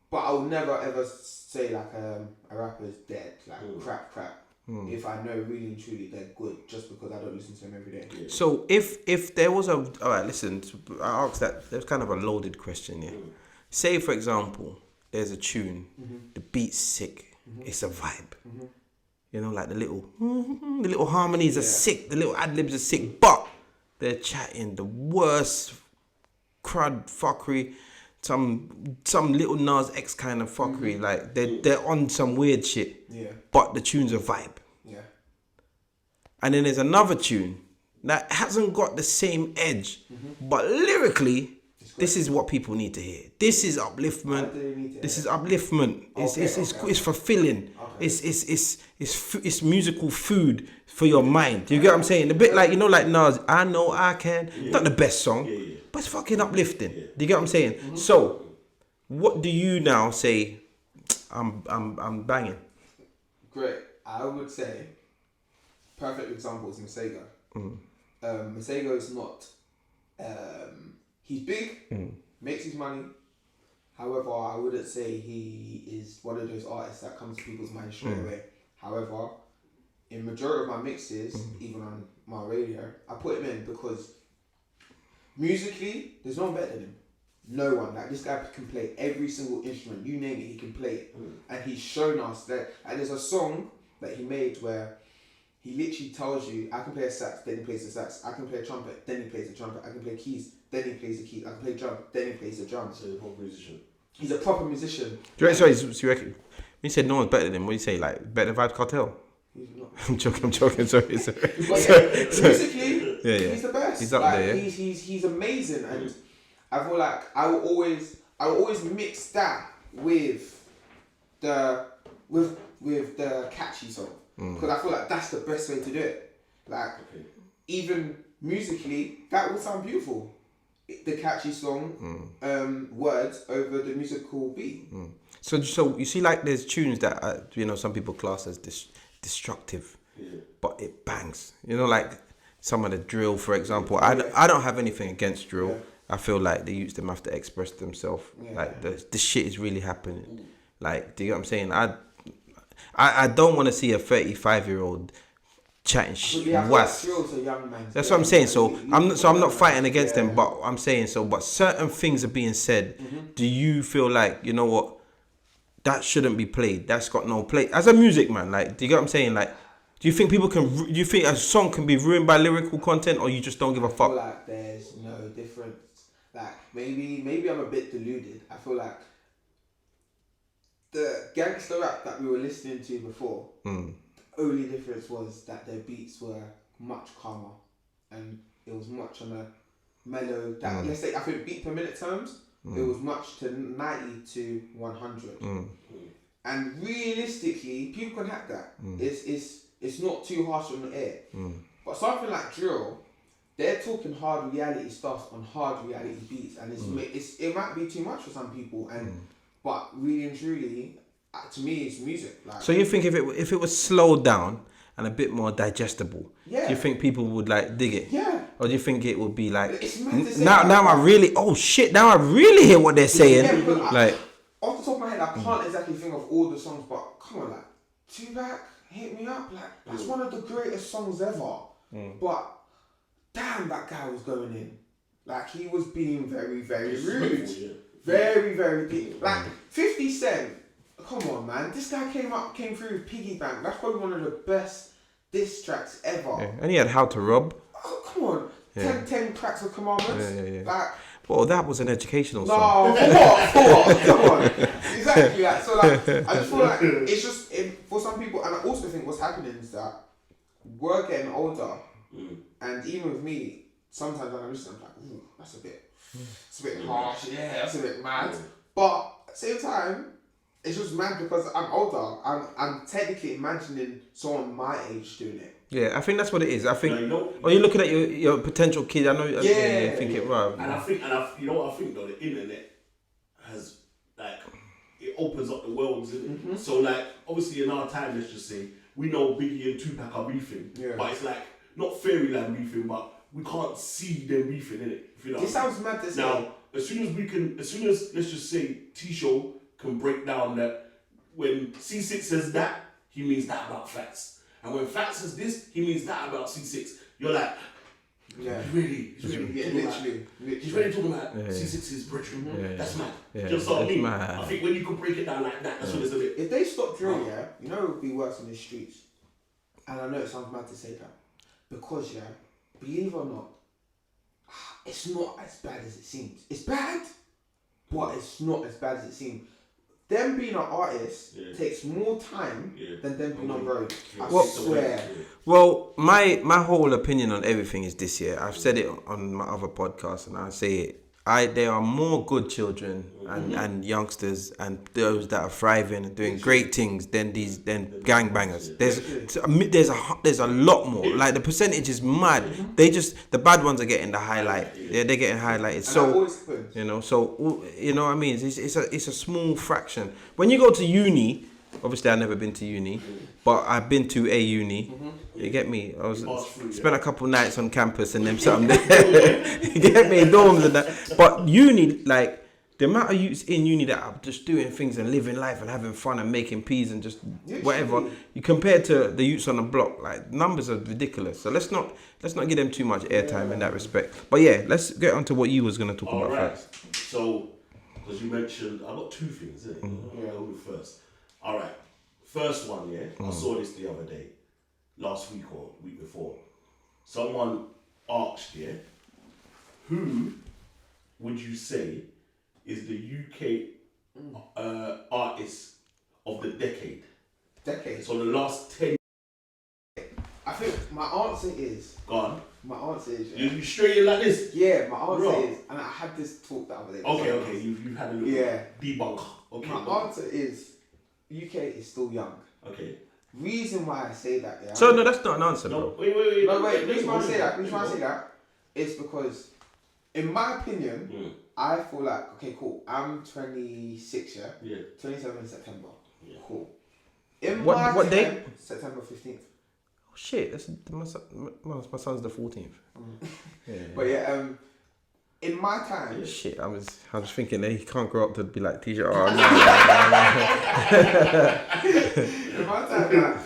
but I'll never ever say like a rapper's dead, like crap. If I know really and truly they're good, just because I don't listen to them every day. Yeah. So if there was alright, listen, I asked that. There's kind of a loaded question, Say for example, there's a tune, the beat's sick, it's a vibe. You know, like the little harmonies are sick, the little ad libs are sick, but they're chatting the worst crud fuckery some little Nas X kind of fuckery. Like they're on some weird shit. Yeah. But the tune's a vibe. Yeah. And then there's another tune that hasn't got the same edge, but lyrically, this is what people need to hear. This is upliftment. This is upliftment. It's fulfilling. Okay. It's musical food for your mind. Do you get what I'm saying? A bit like, you know, like Nas, I Know I Can. Not the best song, but it's fucking uplifting. Do you get what I'm saying? So, what do you now say? I'm banging. Great. I would say perfect example is Masego. Masego is not. He's big, makes his money. However, I wouldn't say he is one of those artists that comes to people's minds straight away. However, in majority of my mixes, even on my radio, I put him in because musically, there's no one better than him. No one. Like, this guy can play every single instrument. You name it, he can play it. And he's shown us that. And there's a song that he made where he literally tells you, I can play a sax, then he plays the sax. I can play a trumpet, then he plays the trumpet. I can play keys, then he plays the keys. I can play drum, then he plays the drums. So he's a proper musician. He's a proper musician. Sorry, so you reckon? When you said no one's better than him, what do you say? Like, better than Vibes Cartel? He's not. I'm joking, sorry. Musically, he's the best. He's up like, there, yeah? He's amazing, and I feel like I will always mix that with the catchy song, because I feel like that's the best way to do it. Like, even musically, that will sound beautiful. The catchy song, words over the musical beat. So you see, like, there's tunes that some people class as destructive, but it bangs. You know, like some of the drill, for example. I don't have anything against drill. Yeah. I feel like they use them have to express themselves. Yeah. Like the shit is really happening. Like, do you get what I'm saying? I don't want to see a 35-year-old chatting shit. That's what I'm saying. So I'm not fighting against them, but I'm saying so. But certain things are being said. Do you feel like, you know what, that shouldn't be played? That's got no play as a music man. Like, do you get what I'm saying? Like, do you think do you think a song can be ruined by lyrical content, or you just don't give a fuck? I feel like there's no difference. Like, maybe I'm a bit deluded. I feel like the gangster rap that we were listening to before, the only difference was that their beats were much calmer, and it was much on a mellow. That let's say, I think beat per minute terms, it was much to 90 to 100. And realistically, people can hack that. It's not too harsh on the air. But something like drill, they're talking hard reality stuff on hard reality beats, and it might be too much for some people. But really and truly, to me, it's music. Like, so you think if it was slowed down and a bit more digestible, do you think people would like dig it? Yeah. Or do you think it would be like, now I really hear what they're saying? Like, off the top of my head, I can't exactly think of all the songs, but come on, like, Tupac, Hit Me Up, like, that's one of the greatest songs ever. But damn, that guy was going in. Like, he was being very, very rude. Very, very deep. Like, 50 Cent, come on, man. This guy came through with Piggy Bank. That's probably one of the best diss tracks ever. Yeah. And he had How to Rob. Oh, come on. 10 cracks of commandments. Yeah. Like, well, that was an educational song. No, for what? Come on. Exactly. Like, so, like, I just feel like it's just, for some people, and I also think what's happening is that we're getting older, and even with me, sometimes when I listen, I'm like, ooh, that's a bit harsh, that's a bit mad. But at the same time, it's just mad because I'm older. I'm technically imagining someone my age doing it. Yeah, I think that's what it is. I think when you're looking at your potential kid, I know you think it right. And I think you know what I think though, the internet has, like, it opens up the world, isn't it? So, like, obviously in our time, let's just say, we know Biggie and Tupac are beefing, but it's like not fairyland beefing, but we can't see them beefing, innit? If you know. It sounds mad to say. Now, as soon as let's just say Teeshow can break down that when C6 says that, he means that about Fats. And when Fats says this, he means that about C6. You're like, he's really literally. He's really talking about C6's brethren. That's mad. Just what I mean. I think when you can break it down like that, that's what it's a bit. If they stop drill, you know it would be worse in the streets. And I know it sounds mad to say that. Because, believe it or not, it's not as bad as it seems. It's bad, but it's not as bad as it seems. Them being an artist takes more time than them being on road. I swear. Well, my whole opinion on everything is this year. I've said it on my other podcast, and I say it. There are more good children and youngsters and those that are thriving and doing great things than gangbangers. There's a lot more. Like the percentage is mad. The bad ones are getting the highlight. Yeah, they're getting highlighted. So what I mean, it's a small fraction. When you go to uni, obviously I've never been to uni, but I've been to a uni. You get me? I spent a couple nights on campus and them something there. You get me? Dorms and that. But uni, like the amount of youths in uni that are just doing things and living life and having fun and making peas and just whatever. You compare to the youths on the block, like numbers are ridiculous. So let's not give them too much airtime in that respect. But yeah, let's get on to what you was gonna talk about first. So, as you mentioned, I got two things. I'll go with first. All right, first one. I saw this the other day. Last week or week before, someone asked, who would you say is the UK artist of the decade? So the last 10. I think my answer is. Go on. My answer is. You straight in like this? Yeah, my answer is, and I had this talk the other day. Okay, you've had a little debunk. Okay. My answer is, UK is still young. Okay. Reason why I say that, So no, that's not an answer, bro. Wait. Reason why I say that is because, in my opinion, I feel like, okay, cool. I'm 26, 27 in September. Yeah. Cool. What date? September 15th. Oh shit, that's my son's the 14th. But in my time. Shit, I was thinking that he can't grow up to be like Teeshow. In my time,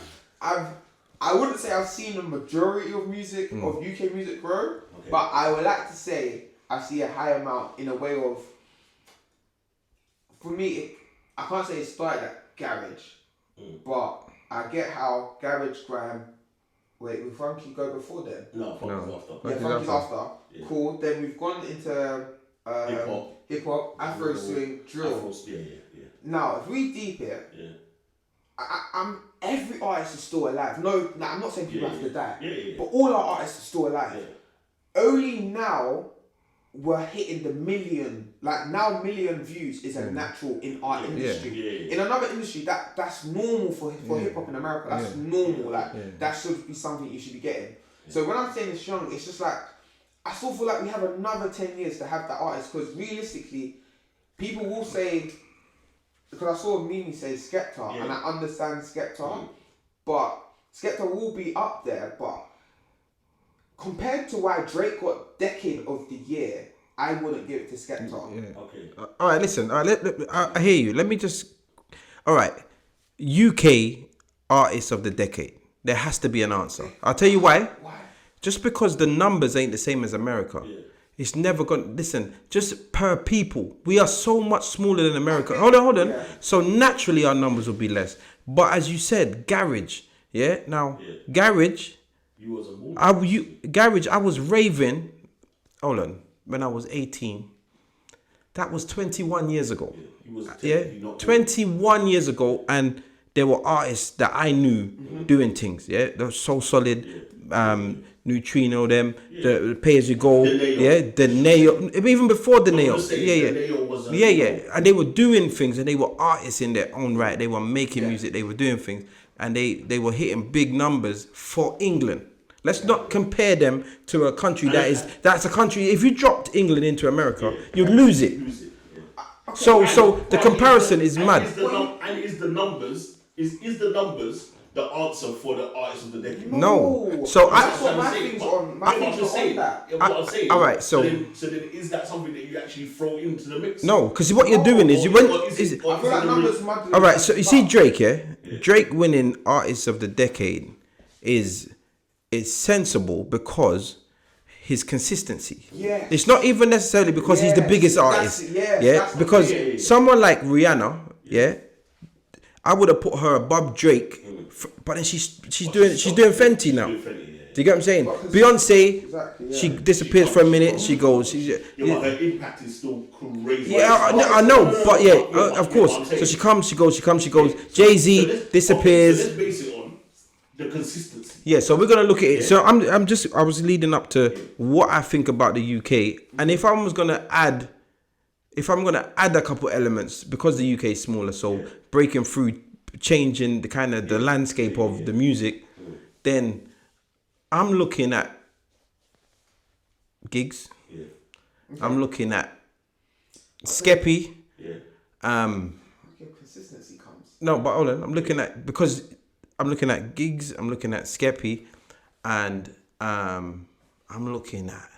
I wouldn't say I've seen the majority of music of UK music grow, but I would like to say I see a high amount in a way of. For me, I can't say it started at garage, but I get how garage, grime. Wait, will Funky go before then? No, Funky's after. Yeah, Funky's after. Yeah. Cool. Then we've gone into hip hop, Afro swing, drill. Yeah. Now, if we deep it, I'm every artist is still alive. No, I'm not saying people have to die, but all our artists are still alive. Yeah. Only now we're hitting the million. Like now, million views is a natural in our industry. Yeah. In another industry, that's normal for hip hop in America. That's normal. Like that should be something you should be getting. Yeah. So when I'm saying it's young, it's just like I still feel like we have another 10 years to have that artist, because realistically, people will say, because I saw Mimi say Skepta, and I understand Skepta, but Skepta will be up there, but compared to why Drake got Decade of the Year, I wouldn't give it to Skepta. Yeah. Okay. All right, listen. I hear you. Let me just. All right, UK artist of the decade. There has to be an answer. I'll tell you why. Why? Just because the numbers ain't the same as America. Yeah. It's never going to... Listen, just per people. We are so much smaller than America. Hold on. Yeah. So naturally our numbers will be less. But as you said, garage. Yeah? Now, garage... You was a garage, I was raving... Hold on. When I was 18. That was 21 years ago. Yeah? 21 years ago. And there were artists that I knew doing things. Yeah? They were so solid. Neutrino, them, the Pay As You Go, the Nail, even before the Nail, and they were doing things, and they were artists in their own right. They were making music, they were doing things, and they were hitting big numbers for England. Let's not compare them to a country that's a country. If you dropped England into America, you'd lose it. So the comparison is mad. And is the numbers the answer for the artist of the decade? No. So that's what my thing's on. My thing's on that. What I'm saying. All right. So then is that something that you actually throw into the mix? No, because what you're doing is I feel like numbers. All right. So you see Drake, Drake winning artist of the decade is sensible because his consistency. Yeah. It's not even necessarily because he's the biggest artist. Because someone like Rihanna, I would have put her above Drake, but then she's doing Fenty now. Do you get what I'm saying? But Beyonce, Exactly, yeah. she disappears for a minute. She goes. Yeah, but her impact is still crazy. Yeah, I know, but yeah, of course. So she comes, she goes, she comes, she goes. Jay-Z disappears. So let's base it on the consistency. Yeah, so we're gonna look at it. So I was leading up to what I think about the UK, and if I'm gonna add a couple elements because the UK is smaller, so breaking through, changing the kind of the landscape of the music, then I'm looking at Gigs. Yeah. I'm looking at Skepta. Yeah. Consistency comes. No, but hold on. I'm looking at Gigs. I'm looking at Skepta, and I'm looking at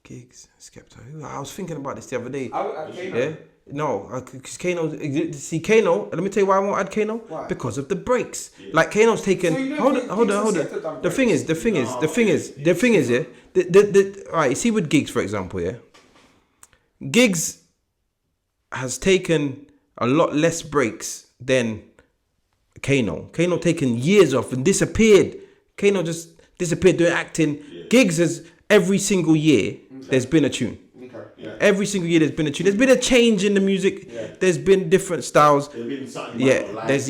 Gigs, Skepta. I was thinking about this the other day. Yeah. No, because Kano. See Kano. Let me tell you why I won't add Kano. Why? Because of the breaks. Yeah. Like Kano's taken. So you know hold on. The thing is. Yeah. All right. You see with Gigs, for example, yeah. Gigs has taken a lot less breaks than Kano. Kano taken years off and disappeared. Kano just disappeared doing acting. Yeah. Gigs has every single year there's been a tune. Yeah. Every single year there's been a tune. There's been a change in the music. Yeah. There's been different styles. There's been something there's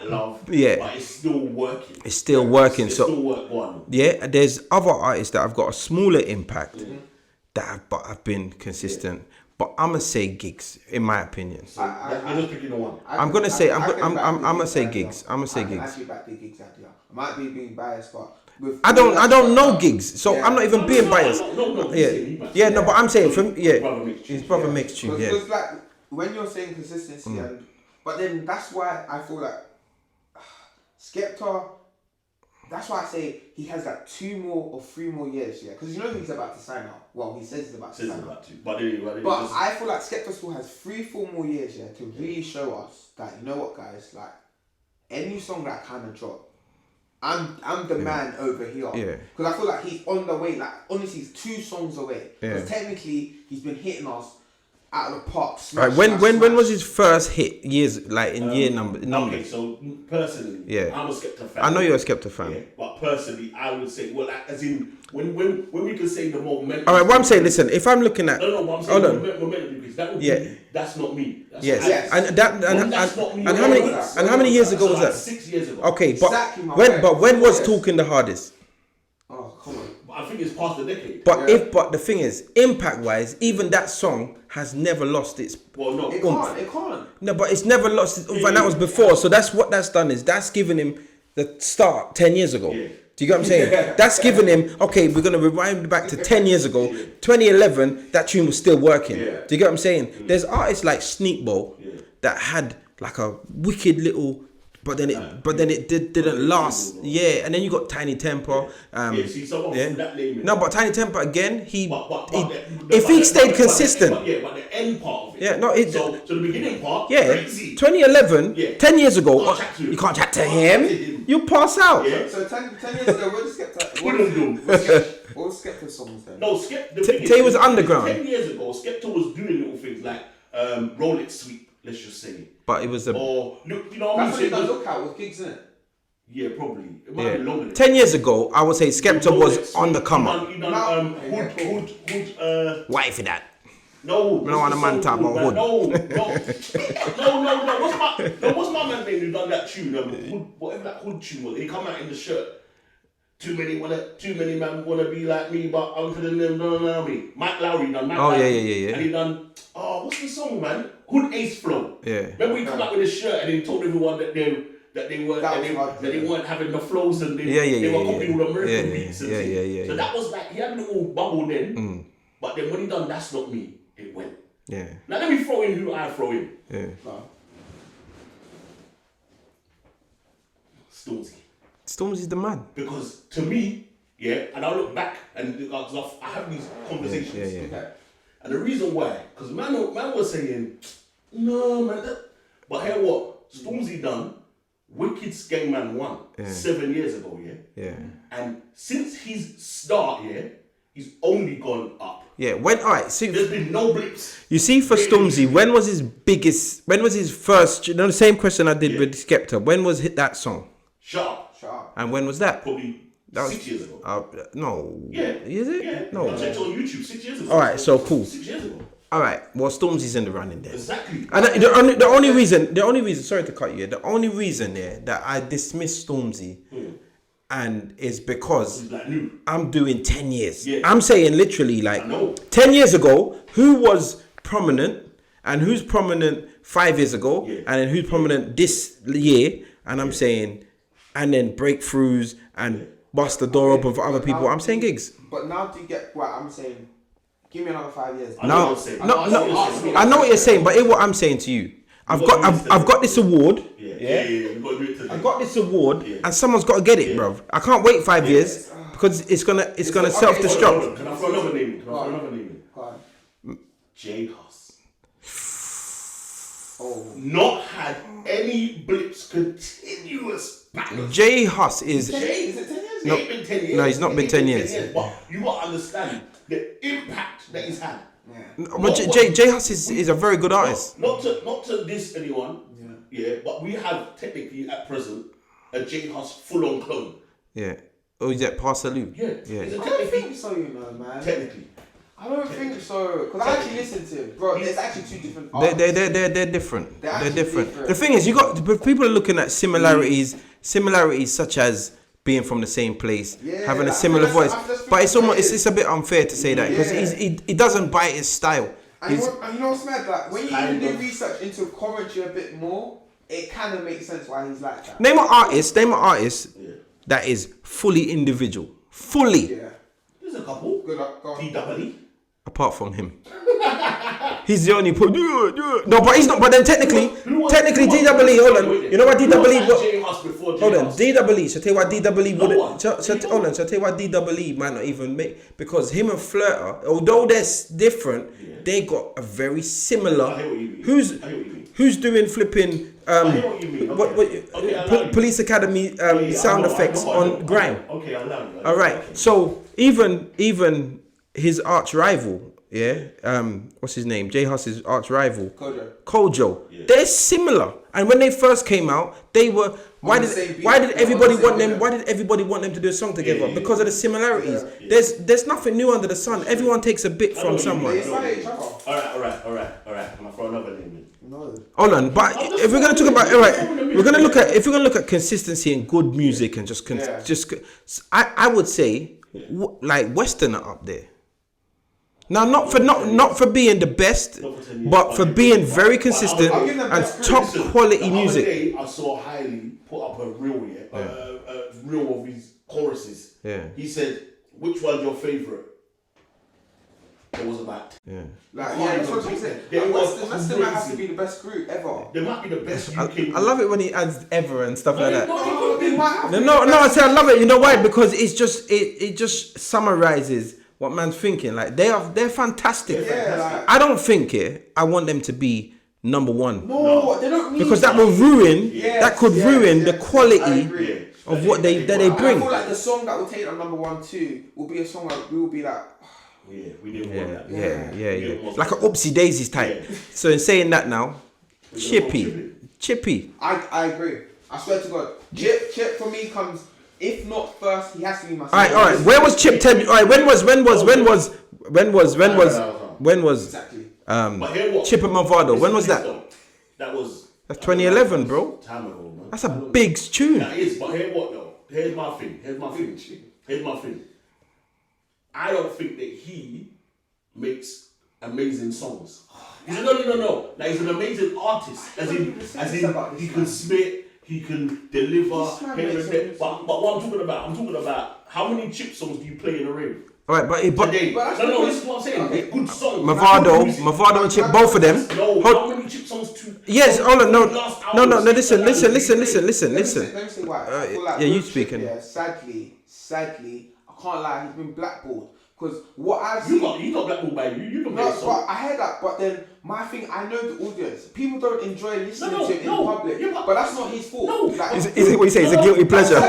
love. Yeah. But it's still working. It's still working. It's so still work one. Yeah, there's other artists that have got a smaller impact that have been consistent. Yeah. But I'm gonna say Gigs, in my opinion. I'm just picking the one. I'm gonna say Gigs. I'm gonna say Gigs. Actually, back the Gigs idea. I might be being biased, but I don't know Gigs, so I'm not even being biased. No. No, but I'm saying from his brother makes tune. Yeah. Because like when you're saying consistency, but then that's why I feel like Skepta. That's why I say he has like 2 more or 3 more years, yeah. Because you know he's about to sign out. Well, he says he's about to sign out. But I feel like Skepta still has 3-4 more years, yeah, to really show us that, you know what, guys, like any song that kind of drop, I'm the man over here. Yeah. Because I feel like he's on the way. Like honestly, he's 2 songs away. Because technically he's been hitting us out of the park. Right. When was his first hit? Years like in year number. Okay, so personally, I'm a Skepta fan. I know you're a Skepta fan. Yeah, but personally, I would say, well, as in when we can say the momentum. All right. What I'm saying, listen, if I'm looking at what I'm saying, momentum because that would be, that's not me. That's yes. That's not me. And how many years ago was that? 6 years ago. Okay, but when was talking the hardest? Oh, come on. I think it's past the decade. But the thing is, impact wise, even that song has never lost its. Well, no, it can't. No, but it's never lost its. And that was before. So that's what that's done is that's given him the start 10 years ago. Yeah. Do you get what I'm saying? That's given him. Okay, we're gonna rewind back to 10 years ago, 2011. That tune was still working. Yeah. Do you get what I'm saying? There's artists like Sneakbo that had like a wicked little. But then it didn't last. Yeah, and then you got Tiny Temper. See someone from that name. No, but Tiny Temper again. If he stayed consistent. But the end part of it. Yeah, no. So the beginning part. Yeah, crazy. 2011. 10 years ago. You can't chat to him. You pass out. Yeah. So 10 years ago, what was Skepta? What was Skepta's songs then? No, Skepta. Tay was underground. 10 years ago, Skepta was doing little things like Rolex Sweep. Let's just say. But it was a. Or look, you know what I mean? That's what he look at with Gigs, isn't it? Yeah, probably. It might be longer than 10 years ago, I would say Skepta was on the come up. He done Hood. Why for that? No. No, on a man talk about Hood. No. What's my man's name who done that tune? Hood, whatever that Hood tune was. He come out in the shirt. Too many man wanna be like me, but I'm for them don't know me. Mike Lowry done that. Yeah. And he done. What's the song, man? Hood Ace Flow. Yeah. Remember he come out with his shirt and he told everyone that they weren't having the flows and they were copying all the American beats and things. So that was like he had a little bubble then, but then when he done That's Not Me, it went. Yeah. Now let me throw in who I throw in. Yeah. Stormzy's the man. Because to me, and I look back and I have these conversations. Yeah. And the reason why, because man was saying, no man, but hear what? Stormzy done Wicked Skengman 1 7 years ago, Yeah. And since his start, he's only gone up. Yeah, alright, see, there's been no blips. You see, for Stormzy, when was his first, you know, the same question I did with Skepta, when was hit that song? Sharp. And when was that? Probably That was 6 years ago. No. Yeah. Is it? Yeah. No. I checked on YouTube 6 years ago. All right, so cool. 6 years ago. All right. Well, Stormzy's in the running there. Exactly. And the only reason, sorry to cut you, the only reason there that I dismiss Stormzy and is because Like new. I'm doing 10 years. Yeah. I'm saying literally like I know. 10 years ago, who was prominent and who's prominent 5 years ago and then who's prominent this year. And I'm saying, and then breakthroughs and bust the door open for other people. I'm saying gigs. But now do you get what I'm saying? Give me another 5 years. I know what you're saying. I know what you're saying, but hear what I'm saying to you. I've got this award. Yeah. We got to do it today. I've got this award, and someone's got to get it, bruv. I can't wait 5 years because it's gonna self-destruct. Can I throw another name in? Go on. J Hus. Oh. Not had any blips, continuous battles. J Hus is. Is it 10 years? It ain't been 10 years. No, he's not been 10 years. But you got to understand the impact that he's had. But J Hus is a very good artist. Not to diss anyone. Yeah, but we have technically at present a J Hus full-on clone. Yeah. Oh, is that Parsaloo? Yeah. I don't think so, you know, man. Technically. I don't think so. Because I actually listened to him. Bro, there's actually two different artists. They're different. They're different. The thing is, people are looking at similarities such as being from the same place, having a similar voice. But it's a bit unfair to say that because he doesn't bite his style. And you know what's mad? Like when you even do research into commentary a bit more, it kind of makes sense why he's like that. Name an artist that is fully individual. Fully. Yeah. There's a couple. Good luck. Go on. DWE. Apart from him. He's the only no, but he's not. But then technically, DWE. Hold on. You know what DWE? Hold on. DWE. So tell you what DWE wouldn't. Hold on. So tell you what DWE might not even make because him and Flirter, although they're different, they got a very similar. I hear what you mean. Who's doing flipping? I hear what you mean. Police Academy sound effects on grime. Okay, I love it. All right. So even his arch rival, what's his name? J Hus's arch rival, Kojo. Yeah. They're similar, and when they first came out, they were. Why did everybody want them to do a song together? Because of the similarities. Yeah. There's nothing new under the sun. Everyone takes a bit from someone. All right. I'm gonna throw another name in. No. Hold on, but if we're gonna talk about if we're gonna look at consistency and good music and I would say like Western are up there. Now, not for being the best, but for being very consistent and top quality music. The other day, I saw Hailey put up a reel, a reel of his choruses. Yeah. He said, "Which one's your favorite?" It was about. Yeah. That's what I'm saying. Western might have to be the best group ever. They might be the best UK. I love it when he adds ever and stuff like that. No, I say I love it. You know why? Because it's just it just summarizes what man's thinking. Like they're fantastic. I don't think I want them to be number one. No, they don't need because that will ruin. That could ruin the quality of what they bring. I feel like the song that will take on number 1, 2 will be a song that we will be like. Yeah, we didn't want that. Yeah. Like an Oopsie Daisies type. Yeah. So in saying that now, Chippy. I agree. I swear to God, Chip for me comes. If not first, he has to be my. All right. Where was Chip 10? All right. When was exactly? Chip and Movado. When was that? That's 2011, bro. Time ago, man. That's a big tune. That is, but here's what though. Here's my thing. I don't think that he makes amazing songs. No. Like he's an amazing artist. As in he can spit, he can deliver. But what I'm talking about how many Chip songs do you play in a rave? Alright, but this is what I'm saying. Okay. Good songs. Mavado and Chip, both of them. No, how many Chip songs to? Yes, hold on, no. Listen. Let me say why. You speaking? Yeah, sadly, I can't lie. He's been blackballed because what I've seen. You got blackballed by you. You can play a song. But I heard that. But then my thing, I know the audience. People don't enjoy listening to it in public. But that's not his fault. No. Like, is it what you say? It's a guilty pleasure.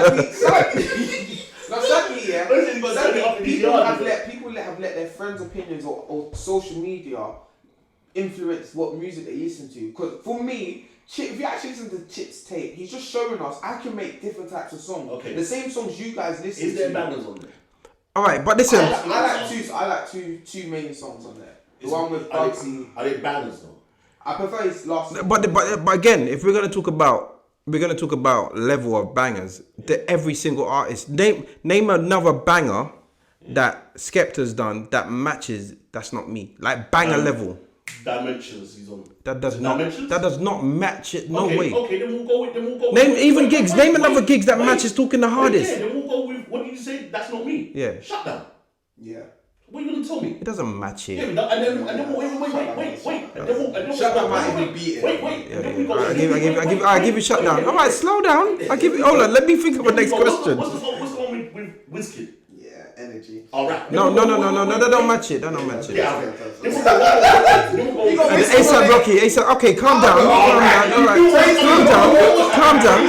Sadly, people have let their friends' opinions or social media influence what music they listen to. Because for me, If you actually listen to Chip's tape, he's just showing us I can make different types of songs. Okay. The same songs you guys listen to. Is there bangers on there? All right, but listen. I like two main songs on there. The one with Bugsy. Are they bangers though? I prefer his last. But again, if we're gonna talk about level of bangers, every single artist name another banger that Skepta's done that matches. That's not me. Like banger level. Dimensions he's on. That does not match it. No way. Okay, then we'll go with. Name even gigs. Name another gigs that matches talking the hardest. Yeah, then we'll go with. What did you say? That's not me. Yeah. Shut down. Yeah. What are you gonna tell me? It doesn't match it. Yeah, and then wait. And then Shut down might even beat it. Wait. I give you shut down. All right, slow down. I give you. Hold on. Let me think of the next question. What's the one with Wizkid? Yeah, energy. All right. No. That don't match it. That don't match it. Yeah. And ASAP Rocky. ASAP. Okay, calm down. Calm down. All right. Calm down.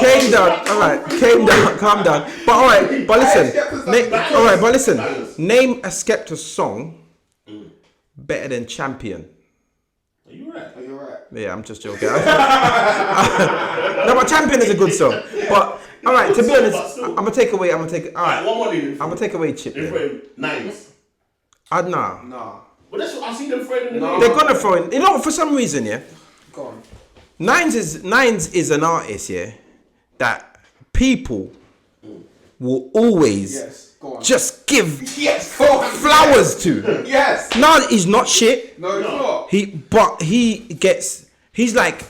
Came down. All right. Came down. Calm down. But all right. But listen. Name a Skepta song better than Champion. Are you right? Yeah, I'm just joking. No, but Champion is a good song. But all right, to be honest, I'm gonna take away. All right, one more. I'm gonna take away Chip. Nines. Nah. But that's what I see them throwing in the They're gonna throw in. You know, for some reason, yeah. Go on. Nines is an artist, yeah, that people will always just give flowers to. Yes. No, he's not shit. No, he's not.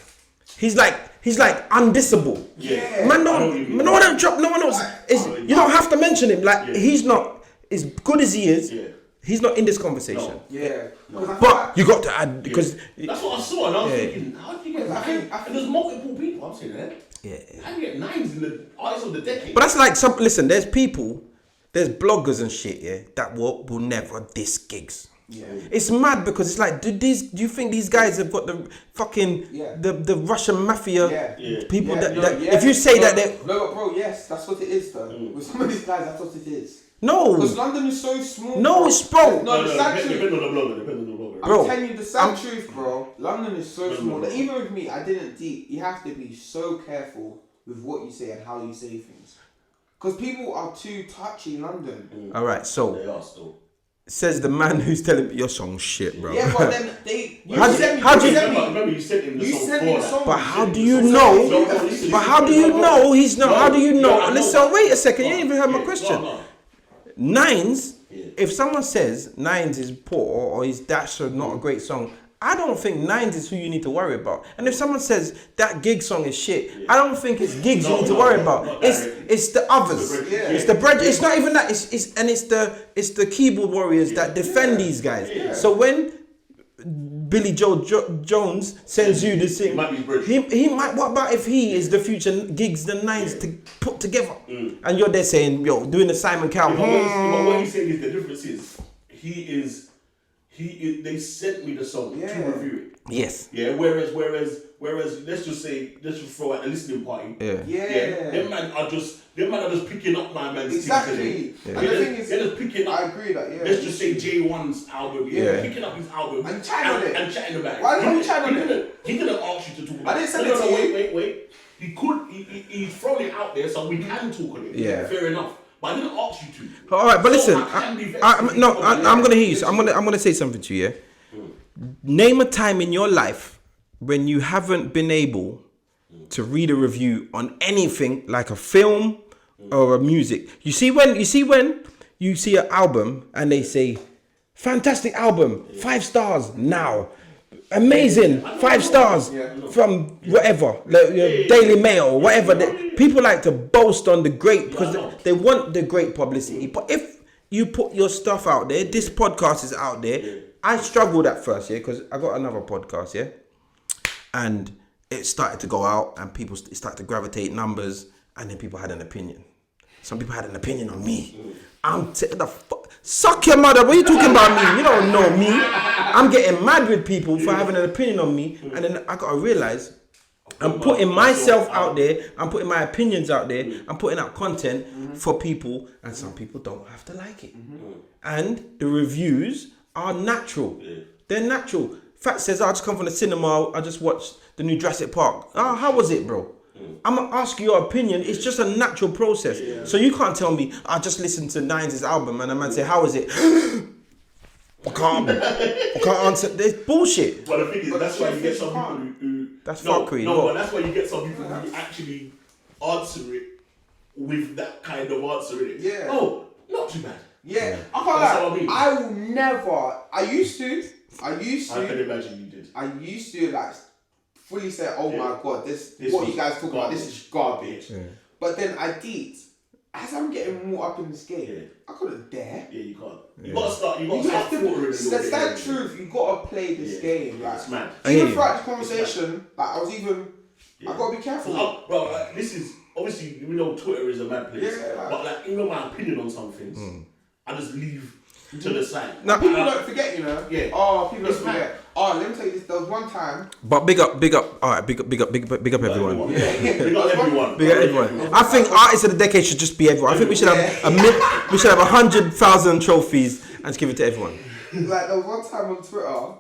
He's like undissable. Yeah. Man, no one drop. No one else. You don't have to mention him. Like he's not as good as he is. Yeah. He's not in this conversation. No. Yeah. No. But you got to add because that's what I saw, and I was thinking, how do you get? And there's multiple people. I'm saying that. Yeah. How do you get nines in the artists of the decade? But that's like listen, there's bloggers and shit, yeah, that will never diss gigs. Yeah. It's mad because it's like, do you think these guys have got the fucking the Russian mafia people if you say that they no, but bro, yes, that's what it is though. With some of these guys, that's what it is. No, because London is so small. No, it's bro. No, the sad truth. Depends on the blogger. I'm telling you the sad truth, bro. London is so small that even with me, I didn't deep. You have to be so careful with what you say and how you say things, because people are too touchy in London. All right, so they are still. Says the man who's telling me your song's shit, bro. Yeah, but then they. Remember you sent him the song. But how do you know? But how do you know he's not? How do you know? Listen, wait a second. You ain't even heard my question. Nines. If someone says Nines is poor or is that not a great song, I don't think Nines is who you need to worry about. And if someone says that gig song is shit, I don't think it's gigs you need to worry about. It's the others. It's the bread. It's not even that. It's the keyboard warriors that defend these guys. So when Billy Joe Jones sends you this thing, he might. What about if he is the future gigs the Nines to put together, and you're there saying, yo, doing the Simon Cowell. What he's saying is the difference is they sent me the song to review it. Yes. Yeah. Whereas let's just throw out the listening party. Yeah. Them man are just picking up my man's exactly. And the thing is, they're just picking up. I agree that. Yeah. Let's just say J1's album. Picking up his album and chatting about it. Why did he chat on it? He didn't ask you to talk about it. I didn't send it to you. Wait. He could. He's thrown it out there so we can talk on it. Yeah. Fair enough. But I didn't ask you to. All right, but listen. I'm gonna hear you. So I'm gonna say something to you. Yeah? Name a time in your life when you haven't been able to read a review on anything like a film or a music. You see when you see an album and they say, "Fantastic album, 5 stars now." Amazing, 5 stars from whatever, Daily Mail, whatever. People like to boast on the great because they want the great publicity. But if you put your stuff out there, this podcast is out there. I struggled at first, because I got another podcast, and it started to go out, and people started to gravitate numbers, and then people had an opinion. Some people had an opinion on me. Suck your mother. What are you talking about me? You don't know me. I'm getting mad with people for having an opinion on me. And then I got to realize I'm putting myself out there. I'm putting my opinions out there. I'm putting out content for people. And some people don't have to like it. And the reviews are natural. They're natural. Fat says, I just come from the cinema. I just watched the new Jurassic Park. Oh, how was it, bro? I'm gonna ask you your opinion. It's just a natural process. Yeah. So you can't tell me I just listened to Nines' album and I might say, how is it? I can't answer. There's bullshit. But the thing is, that's why you get some people who that's fuckery. No, but that's why you get some people who actually answer it with that kind of answer in it. Yeah. Oh, not too bad. Yeah. I can't lie. I will never. I used to. I can imagine you did. I used to like fully say, "Oh my god, this what you guys talk about. This is garbage." Yeah. But then I did. As I'm getting more up in this game, I couldn't dare. Yeah, you can't. You gotta start. You gotta start filtering a little bit. That's that truth. You gotta play this game. Like, it's mad. Even throughout the conversation, like I was even. I gotta be careful. Bro, like, this is obviously we know Twitter is a mad place. Yeah, but like even my opinion on some things, I just leave to the side. Now people don't forget, you know. Yeah. Oh, people don't forget. Oh, let me tell you this. There was one time. But big up. All right, big up everyone. Yeah. Big up everyone. Big up everyone. I think artists of the decade should just be everyone. I think we should have we should have 100,000 trophies and just give it to everyone. Like there was one time on Twitter.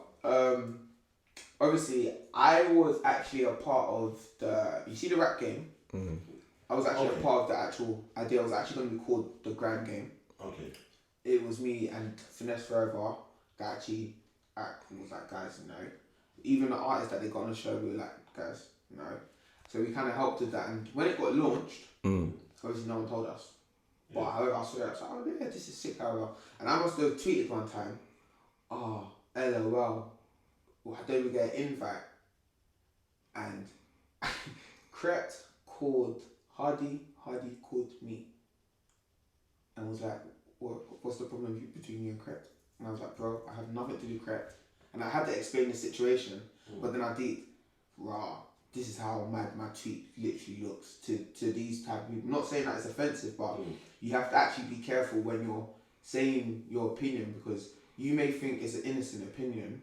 Obviously, I was actually a part of you see the rap game. I was actually a part of the actual idea. I was actually going to be called the Grand Game. Okay. It was me and Finesse Forever that actually was like, guys, no. Even the artists that they got on the show, we were like, guys, no. So we kind of helped with that. And when it got launched, obviously no one told us. But however, I saw it, I was like, oh yeah, this is sick, however. And I must have tweeted one time, oh, LOL, why don't we get an invite? And Crept called Hardy called me. And was like, what's the problem between you and Crept? And I was like, bro, I have nothing to do with Crept. And I had to explain the situation, but then I did, this is how my tweet literally looks to these type of people. Not saying that it's offensive, but you have to actually be careful when you're saying your opinion, because you may think it's an innocent opinion.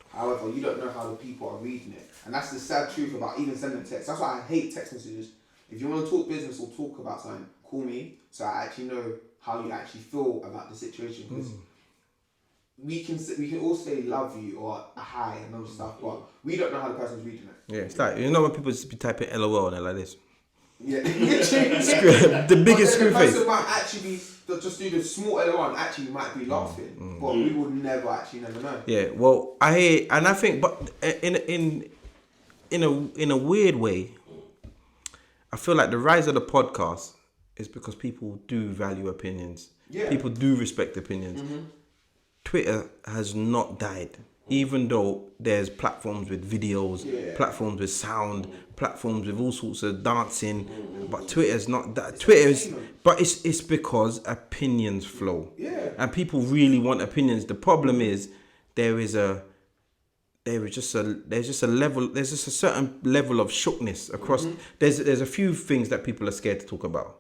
However, you don't know how the people are reading it. And that's the sad truth about even sending text. That's why I hate text messages. If you want to talk business or talk about something, call me so I actually know how you actually feel about the situation. Because we can all say love you or a hi and other stuff, but we don't know how the person's reading it. Yeah, it's like, you know when people just be typing LOL and they're like this. Yeah, the biggest screw face. The person might actually be just do the small LOL and actually might be laughing, but we will never know. Yeah, well, I hear and I think, but in a weird way, I feel like the rise of the podcast is because people do value opinions. Yeah, people do respect opinions. Twitter has not died, even though there's platforms with videos, platforms with sound, platforms with all sorts of dancing, but Twitter's not that. But it's because opinions flow, and people really want opinions. The problem is there's just a certain level of shookness across. There's a few things that people are scared to talk about.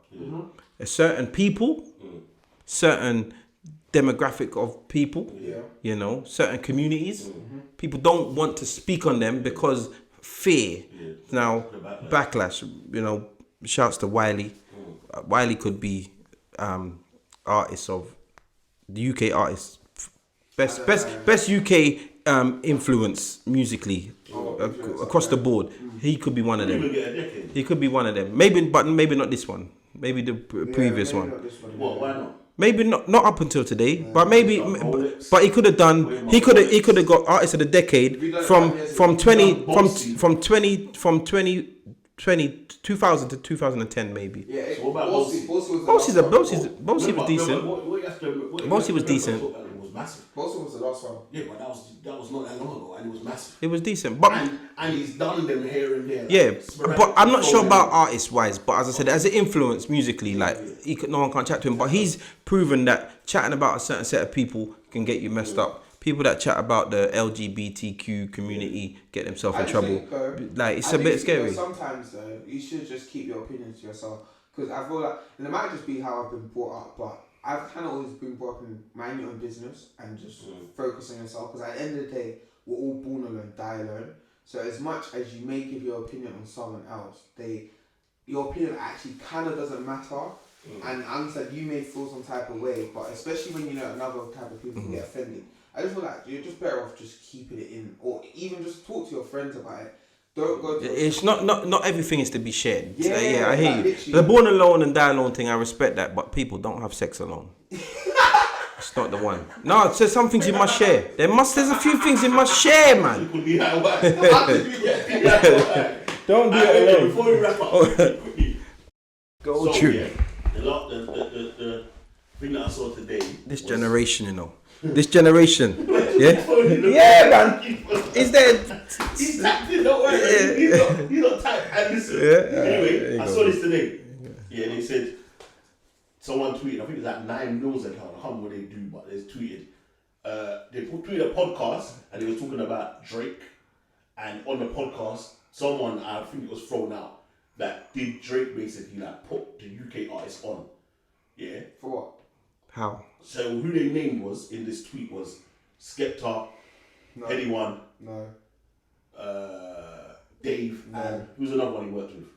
Certain people, certain demographic of people, you know, certain communities. People don't want to speak on them because fear. Now, backlash, you know, shouts to Wiley. Wiley could be artist of the UK artist, best UK influence musically across the board. He could be one of them. He could be one of them. Maybe not this one. Maybe the previous one. What? Why not? Maybe not up until today, but maybe, but he could have done. He could have got artist of the decade from 2000 to 2010 maybe. Yeah, so what about Bossy was decent. Bossy was decent. Bossy was the last one. Yeah, but that was not that long ago, and it was massive. It was decent, but and he's done them here and there. Yeah, but I'm not sure about artist wise. But as I said, as an influence musically, like no one can chat to him. But he's proven that chatting about a certain set of people can get you messed up. People that chat about the LGBTQ community get themselves in trouble. Like it's a bit scary. Sometimes though, you should just keep your opinions to yourself, because I feel like, and it might just be how I've been brought up, but I've kind of always been brought up in minding your own business and just focus on yourself, because at the end of the day, we're all born alone, die alone. So as much as you may give your opinion on someone else, your opinion actually kind of doesn't matter. And I understand you may feel some type of way, but especially when you know another type of people get offended. I just feel like you're just better off just keeping it in, or even just talk to your friends about it. Don't go to... It's not everything is to be shared. Yeah, I hear like, you. literally. The born alone and die alone thing, I respect that, but people don't have sex alone. It's not the one. No, there's some things you must share. There's a few things you must share, man. It could be how Don't do it alone. Before we wrap up, quickly. Go So, true. yeah, the thing that I saw today. This generation, you know. This generation. Yeah? Yeah, man. Is there... He's tapped in, don't worry. He's not tapped. And listen. Anyway, I saw this today. Yeah, they said, someone tweeted, I think it's like 9 mils account. I can't remember what they do, but they tweeted. They tweeted a podcast and they were talking about Drake. And on the podcast, someone, I think it was thrown out, that did Drake basically like put the UK artist on. Yeah. For what? How? So who they named was in this tweet was Skepta, Anyone, No. Dave, and who's another one he worked with?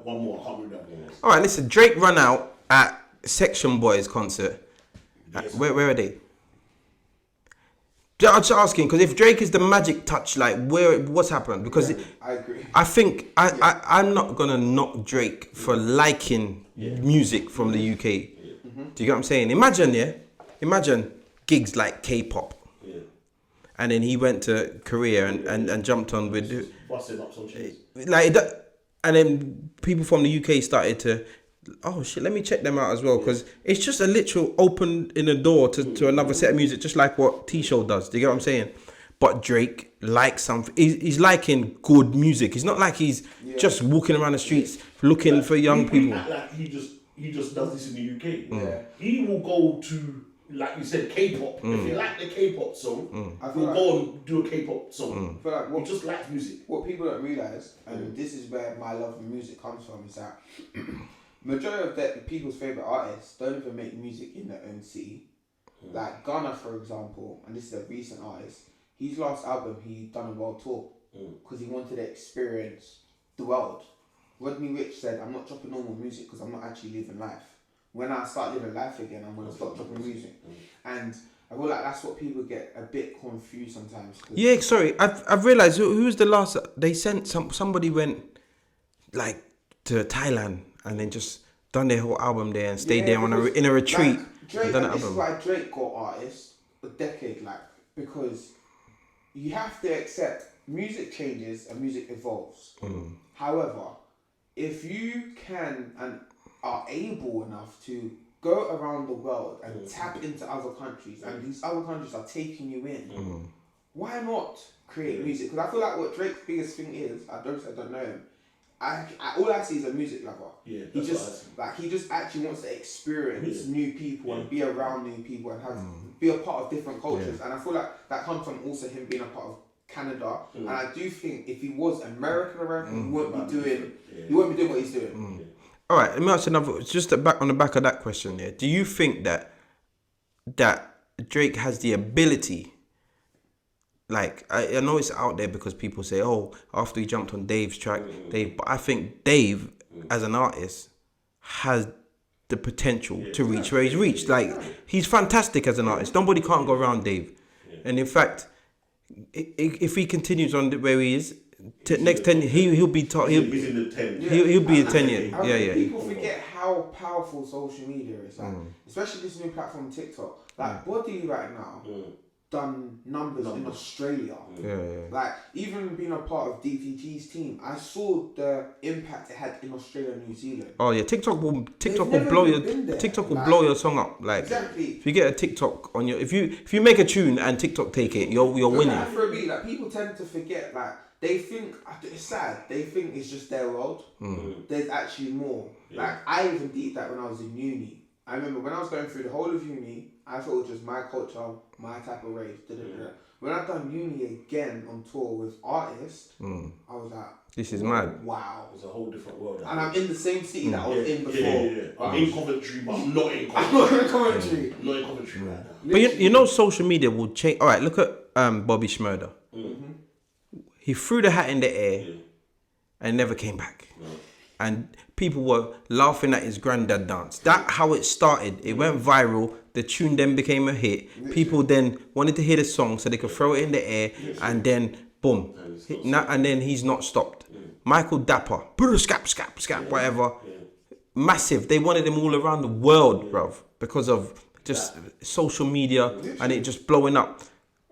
One more, I can't remember that one was. Alright, listen, Drake run out at Section Boys concert. Yes. Where are they? I'm just asking, because if Drake is the magic touch, like what's happened? Because I agree. I think I'm not gonna knock Drake for liking music from the UK. Do you get what I'm saying? Imagine gigs like K-pop, and then he went to Korea and jumped on with Busting up some shit. like that, and then people from the UK started to, oh shit, let me check them out as well, because it's just a literal open in a door to another set of music, just like what Teeshow does. Do you get what I'm saying? But Drake likes something. He's liking good music. He's not like he's just walking around the streets looking for young people. Like he just does this in the UK. Yeah. He will go to, like you said, K-pop. If you like the K-pop song, he'll go and do a K-pop song. I feel like He just likes music. what people don't realise, and this is where my love for music comes from, is that majority of the people's favourite artists don't even make music in their own city. Like Ghana, for example, and this is a recent artist, his last album, he done a world tour because he wanted to experience the world. Rodney Rich said, I'm not dropping normal music because I'm not actually living life. When I start living life again, I'm going to stop dropping music. And I feel like that's what people get a bit confused sometimes. Yeah, sorry, I've realised who was the last, they sent, somebody went like to Thailand and then just done their whole album there and stayed there in a retreat. Like Drake, and done and an this is album. why Drake got artists a decade, like, because you have to accept music changes and music evolves. However, if you can and are able enough to go around the world and tap into other countries, and these other countries are taking you in, why not create music? Because I feel like what Drake's biggest thing is, I don't know him. All I see is a music lover. Yeah, he just actually wants to experience new people and be around new people and be a part of different cultures. And I feel like that comes from also him being a part of Canada. And I do think if he was American, he wouldn't be doing what he's doing. All right, let me ask another. Just on the back of that question, yeah. Do you think that Drake has the ability? Like I know it's out there because people say, oh, after he jumped on Dave's track, but I think Dave, as an artist, has the potential to reach where he's reached. Like he's fantastic as an artist. Nobody can't go around Dave, and in fact, if he continues on where he is, next 10 years, he'll be he'll be a 10 year. Yeah. People forget how powerful social media is, like, especially this new platform TikTok. Like Body right now done numbers in Australia. Like even being a part of DTG's team, I saw the impact it had in Australia and New Zealand. Oh yeah, TikTok will blow your song up. Like exactly. If you get a TikTok on your, if you make a tune and TikTok take it, you're winning. Afrobeat, like people tend to forget, like they think, it's sad, they think it's just their world. There's actually more. Like I even did that when I was in uni. I remember when I was going through the whole of uni, I thought it was just my culture, my type of rave. When I've done uni again on tour with artists, I was like, this is mad. Wow. It's a whole different world. And I'm in the same city that I was in before. I'm in Coventry, but I'm not in Coventry. I'm not in Coventry. I'm not in Coventry right now. But you know, social media will change. All right, look at Bobby Shmurda. He threw the hat in the air and never came back. And people were laughing at his granddad dance. That how it started. It went viral. The tune then became a hit. People then wanted to hear the song so they could throw it in the air, and then boom, and then he's not stopped. Michael Dapper, scap, whatever. Massive. They wanted him all around the world, bruv, because of just social media and it just blowing up.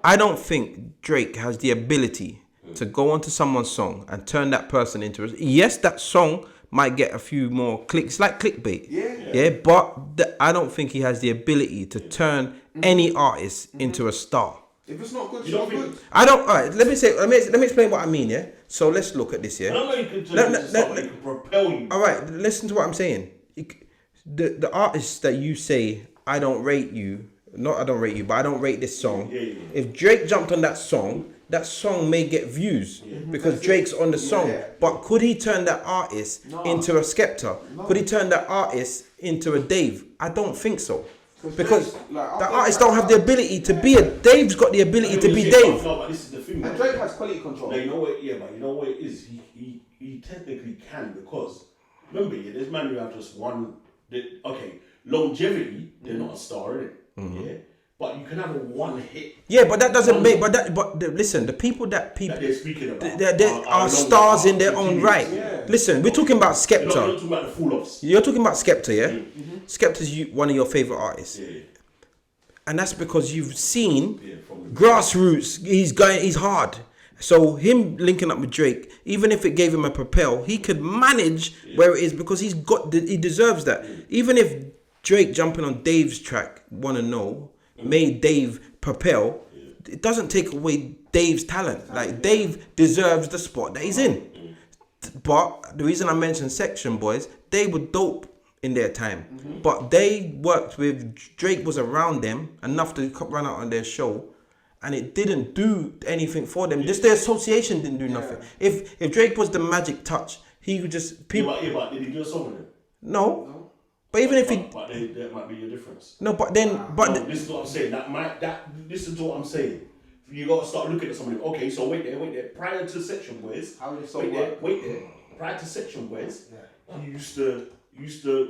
I don't think Drake has the ability to go onto someone's song and turn that person into yes, that song might get a few more clicks, like clickbait. Yeah. But I don't think he has the ability to turn any artist into a star. If it's not good, it's not good. I don't. All right. Let me explain what I mean. Yeah. So let's look at this. Yeah. I don't know you can turn into something that can propel you. All right. Listen to what I'm saying. The artists that you say I don't rate you. Not I don't rate you, but I don't rate this song. Yeah. If Drake jumped on that song may get views because Drake's on the song. Yeah. But could he turn that artist into a Skepta? No. Could he turn that artist into a Dave? I don't think so. Because the artists don't have the ability to be a Dave's got the ability to be Dave. No, but this is the thing. And Drake has quality control. No, you know what? Yeah, but you know what it is. He technically can, because remember, there's man who have just one. Longevity. They're not a star, innit? Yeah. But you can have a one hit. Yeah, but that doesn't make. Listen, the people that they're speaking about they are stars in their own right. Yeah. Listen, we're talking about Skepta. You're not talking about the fall-offs. You're talking about Skepta, yeah. Skepta's one of your favorite artists. Yeah. And that's because you've seen grassroots. He's hard. So him linking up with Drake, even if it gave him a propel, he could manage where it is because he deserves that. Even if Drake jumping on Dave's track, Wanna Know, made Dave propel, it doesn't take away Dave's talent. Like Dave deserves the spot that he's in. But the reason I mentioned Section Boys, they were dope in their time. But they worked with Drake, was around them enough to run out on their show, and it didn't do anything for them. Just their association didn't do nothing. If Drake was the magic touch, he would just people. But did he do a song with him? No. But even if he, but that might be your difference. No, but then, this is what I'm saying. This is what I'm saying. You got to start looking at somebody. Okay, so wait there. Prior to Section Boys, how would wait there. Prior to Section Boys, he used to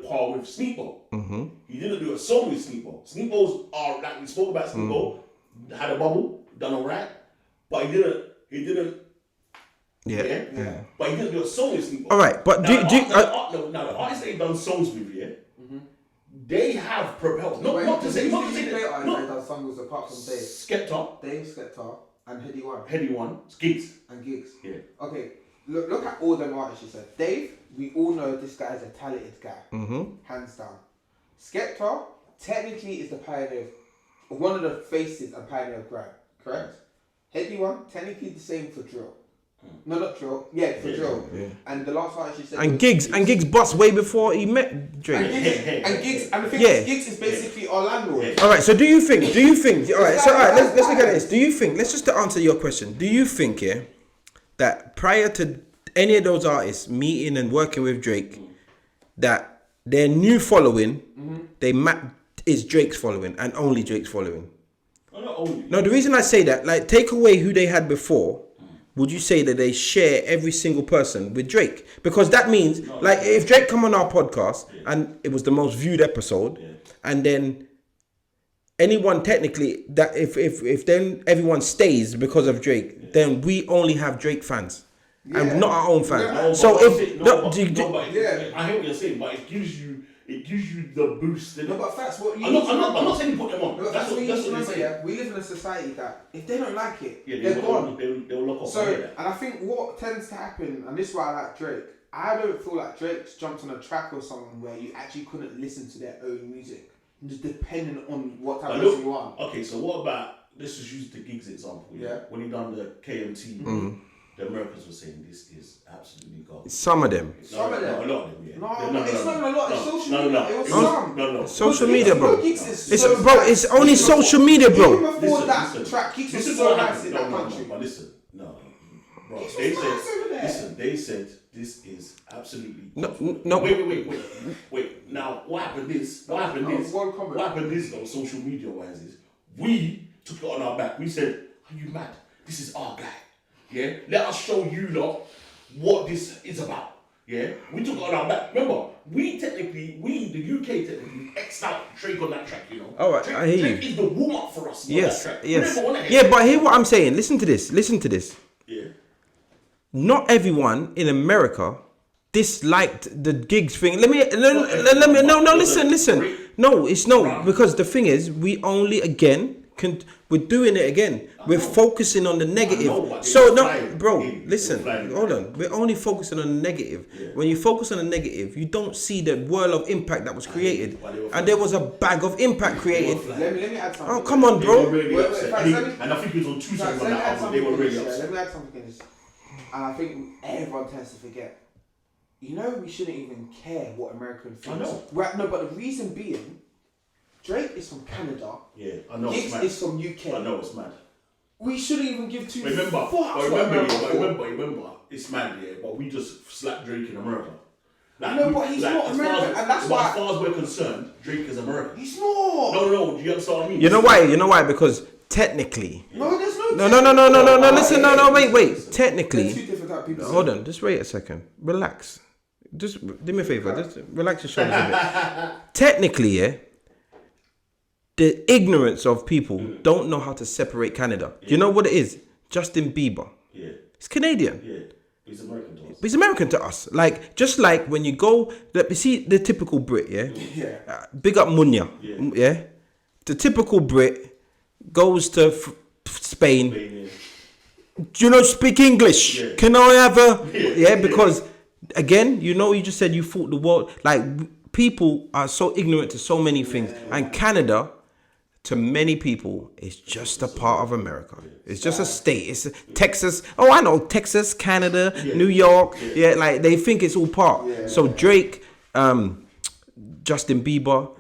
par with Sneakbo. He didn't do a song with Sneakbo. Sneakbo's are like we spoke about. Sneakbo had a bubble, done alright, but he didn't. Yeah. But he didn't do a song with Sneakbo. All right, but now the artists that he done songs with, they have propelled. Not to say done songs apart from Dave. Skepta, and Heady One, Gigs. Yeah. Okay, look at all them artists you said. Dave, we all know this guy is a talented guy, hands down. Skepta technically is the pioneer, one of the faces and pioneer of grime, correct? Heady One technically the same for drill. No, not drill. Yeah, for drill. Yeah. And the last artist you said. And Gigs bust way before he met Drake. And the thing is, Gigs is basically Orlando. All right. So do you think? All right. So let's look at this. Do you think? Let's just answer your question. Do you think that prior to any of those artists meeting and working with Drake, that their new following, is Drake's following and only Drake's following? Not only. No, the reason I say that, like, take away who they had before. Would you say that they share every single person with Drake? Because that means, if Drake come on our podcast and it was the most viewed episode, and then anyone technically that if then everyone stays because of Drake, then we only have Drake fans and not our own fans. I hear what you're saying, but it gives you the boost. No, but facts. What you I'm not saying you put them on. No, that's what you remember. Yeah, we live in a society that if they don't like it, they're gone. They'll lock off. So, and I think what tends to happen, and this is why I like Drake. I don't feel like Drake's jumped on a track or something where you actually couldn't listen to their own music, just depending on what type of person you want. Okay, so what about? Let's just use the Gigs example. Yeah. When he done the KMT. The Americans were saying this is absolutely garbage. Some of them. A lot of them, yeah. No, it's not even a lot. It's social media. It was some. Social media, bro. It's only social media, bro. Even before that track, Geeks was so nice in that country. But listen, bro. They said this is absolutely. No. Wait. Now, what happened is though, social media wise is we took it on our back. We said, "Are you mad? This is our guy. Yeah, let us show you lot what this is about." Yeah, we took it on our back. Remember, the UK technically X'd out Drake on that track, you know. All right, I hear you. Drake is the warm up for us. Yes, on that track. yes. Yeah, but hear what I'm saying. Listen to this. Yeah. Not everyone in America disliked the gigs thing. Listen. No, it's no, because the thing is, we only we're doing it again. We're focusing on the negative. Listen, hold on. We're only focusing on the negative. Yeah. When you focus on the negative, you don't see the world of impact that was created. And there was a bag of impact created. Let me add something. Oh, come on, bro. And I think it was on 2 songs on that album. They were really upset. Let me add something in this. And I think everyone tends to forget. You know, we shouldn't even care what American thinks. I know. Right, no, but the reason being, Drake is from Canada. Yeah, I know. Giggs is from UK. I know it's mad. We shouldn't even give two remember, it's mad, yeah, but we just slapped Drake in America. But he's not American, and that's why. As far as we're concerned, Drake is American. He's not. No, do you understand what I mean? You know why? Because technically. No, there's no. No. Listen, wait. Technically. There's two different type of people. Hold on, just wait a second. Relax. Just do me a favor. Just relax your shoulders a bit. Technically, yeah. The ignorance of people don't know how to separate Canada. Do you know what it is? Justin Bieber. Yeah. He's Canadian. Yeah. He's American to us. He's American to us. Like, just like when you go, you see the typical Brit, yeah? Yeah. Big up Munya. Yeah. The typical Brit goes to Spain. Do you know speak English? Yeah. Can I have a... Yeah, because, again, you just said you thought the world... Like, people are so ignorant to so many things. And Canada... To many people, it's just a part of America. It's just a state. It's Texas. Oh, I know Texas, Canada, New York. Yeah, like they think it's all part. So Drake, Justin Bieber,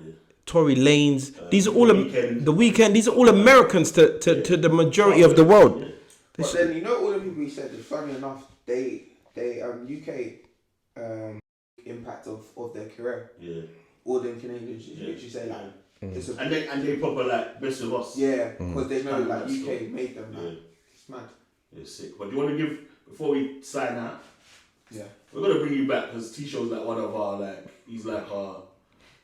Tory Lanez. These are all the Weeknd. These are all Americans to the majority of the world. But then all the people you said. Funny enough, they UK impact of their career. Yeah. All them Canadians literally say like. And they proper like best of us. Yeah, because they know like UK made them. Like, it's mad. It's sick. But do you want to give before we sign out? Yeah. We're gonna bring you back because Teeshow's like one of our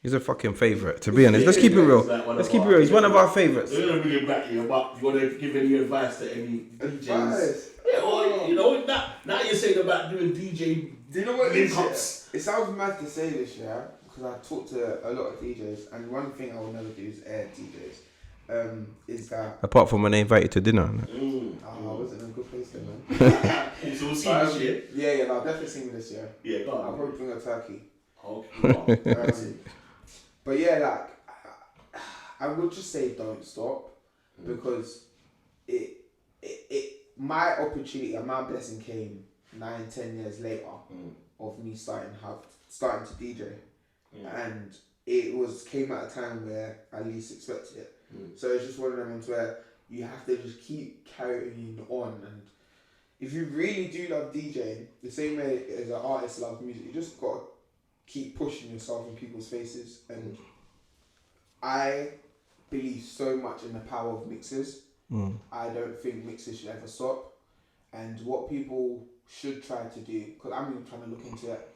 He's a fucking favourite, to be honest. Let's keep it real. Let's keep it real. He's one of our favourites. We're gonna bring him back here, but you wanna give any advice to any DJs? Yeah, or now you're saying about doing DJ. Do you know what it is? It sounds mad to say this, yeah. Because I talk to a lot of DJs, and one thing I will never do is air DJs. Is that apart from when they invite you to dinner? I wasn't in a good place then, man. So we'll see you this year. Yeah, no, I'll definitely see me this year. Yeah, go on. I'll probably bring a turkey. Okay. But yeah, like I would just say don't stop because my opportunity and my blessing came 9-10 years later of me starting to DJ. And it came at a time where I least expected it. So it's just one of them ones where you have to just keep carrying on. And if you really do love DJing, the same way as an artist loves music, you just got to keep pushing yourself in people's faces. And I believe so much in the power of mixes. I don't think mixes should ever stop. And what people should try to do, because I'm even trying to look into it,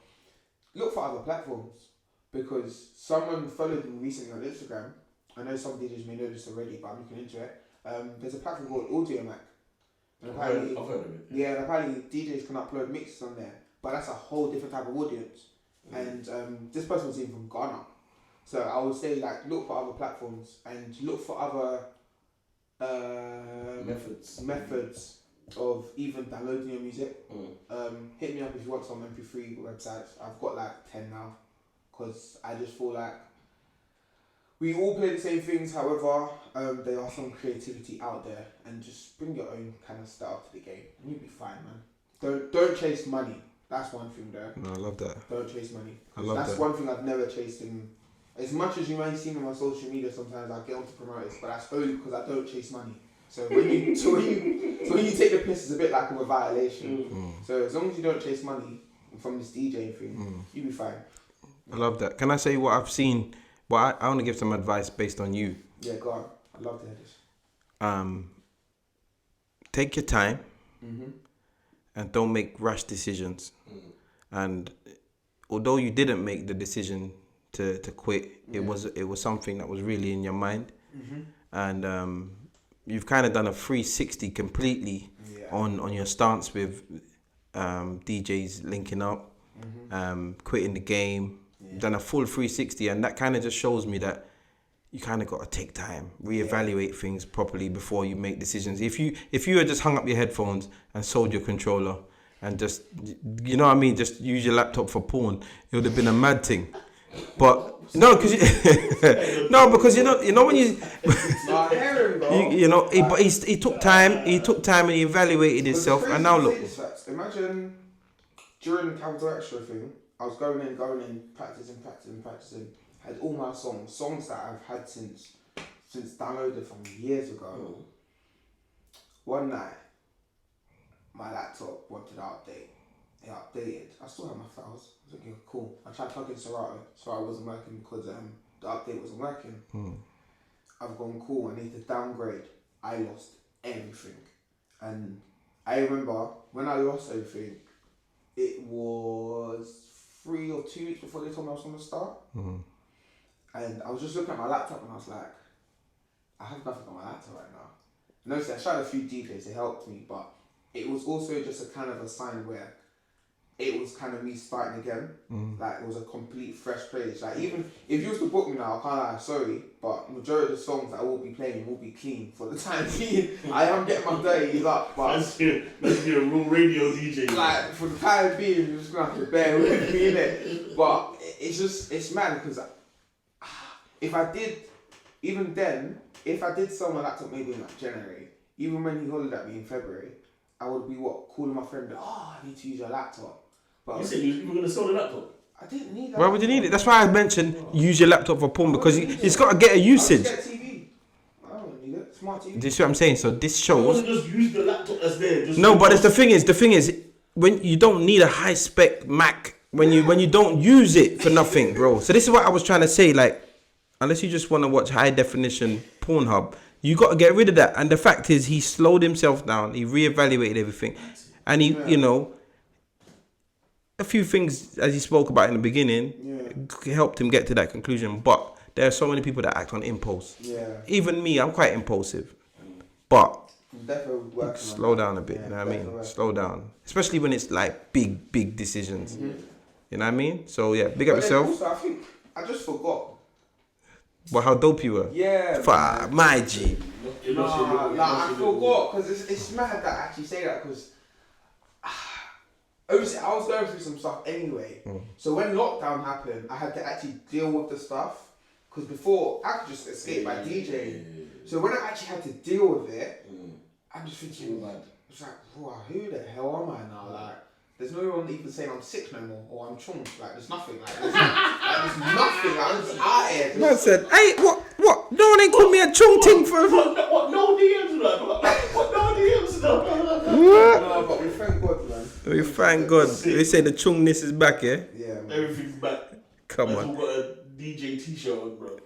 look for other platforms. Because someone followed me recently on Instagram. I know some DJs may know this already, but I'm looking into it. There's a platform called AudioMac. I've heard of it. Yeah, and apparently DJs can upload mixes on there. But that's a whole different type of audience. And this person was even from Ghana. So I would say like look for other platforms and look for other methods of even downloading your music. Hit me up if you want some MP3 websites. I've got like 10 now. Because I just feel like we all play the same things, however, there are some creativity out there, and just bring your own kind of style to the game, and you'll be fine, man. Don't chase money. That's one thing there. No, I love that. Don't chase money. That's one thing I've never chased in. As much as you might see me on my social media, sometimes I get onto promoters, but that's only because I don't chase money. So when you take the piss, it's a bit like a violation. So as long as you don't chase money from this DJ thing, you'll be fine. I love that. Can I say what I've seen? Well, I want to give some advice based on you. Yeah, go on. I love to hear this. Take your time and don't make rash decisions. And although you didn't make the decision to quit, it was something that was really in your mind. And you've kind of done a 360 completely on your stance with DJs linking up, quitting the game. You've done a full 360, and that kind of just shows me that you kind of got to take time, reevaluate things properly before you make decisions. If you had just hung up your headphones and sold your controller and just, you know what I mean, just use your laptop for porn, it would have been a mad thing. But no, because because you know when you but he took time and he evaluated himself, and now look. Imagine during the Capital Extra thing, I was going in, practicing. Had all my songs that I've had since downloaded from years ago. One night, my laptop wanted to update. It updated. I still have my files. I was like, yeah, cool. I tried plugging Serato. Serato wasn't working because the update wasn't working. I've gone, cool, I need to downgrade. I lost everything. And I remember when I lost everything, it was 3 or 2 weeks before they told me I was going to start. And I was just looking at my laptop and I was like, I have nothing on my laptop right now. And obviously I tried a few DJs, they helped me, but it was also just a kind of a sign where it was kind of me starting again. Like it was a complete fresh page. Like even if you was to book me now, I can't lie, sorry, but majority of the songs that I will be playing will be clean for the time being. I am getting my dirties up, but let's be a real radio DJ. Like for the time being, you're just gonna have to bear with me innit? But it's mad because if I did sell my laptop maybe in like January, even when he hollered at me in February, I would be calling my friend, I need to use your laptop. But you said you were going to sell the laptop? I didn't need that. Why would you need it? That's why I mentioned use your laptop for porn, because it's got to get a usage. I just get a TV. I don't need it. Smart TV. Do you see what I'm saying? So this shows. You wasn't just use the laptop that's there. No, but the thing is, when you don't need a high spec Mac, when you don't use it for nothing, bro. So this is what I was trying to say. Like, unless you just want to watch high definition Pornhub, you got to get rid of that. And the fact is, he slowed himself down. He reevaluated everything, and he, a few things as he spoke about in the beginning, helped him get to that conclusion. But there are so many people that act on impulse. Yeah. Even me, I'm quite impulsive, but slow down a bit. You know what I mean? Slow down, especially when it's like big decisions. You know what I mean? So yeah, big up yourself. Also, I think I just forgot. Well, how dope you were. Yeah. My G. I forgot because it's mad that I actually say that because obviously I was going through some stuff anyway. So when lockdown happened, I had to actually deal with the stuff because before I could just escape by DJing. So when I actually had to deal with it, I'm just thinking, it's like, wow, who the hell am I now? Like, there's no one even saying I'm sick no more or I'm chunk. Like, there's nothing. Like, there's nothing. I'm just out here. Man said, hey, what? No one ain't called me a chung ting for. What? No DMs, like. What? No DMs, No, but we thank God, man. We thank God. They say the chungness is back, yeah? Yeah, man. Everything's back. Come on. We've got a DJ Teeshow on, bro.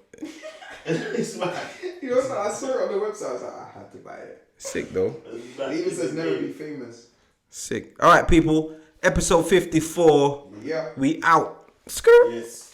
It's mad. You know what? I saw it on the website. I was like, I had to buy it. Sick though. It even says never be famous. Sick. All right, people. Episode 54. Yeah. We out. Skirt. Yes.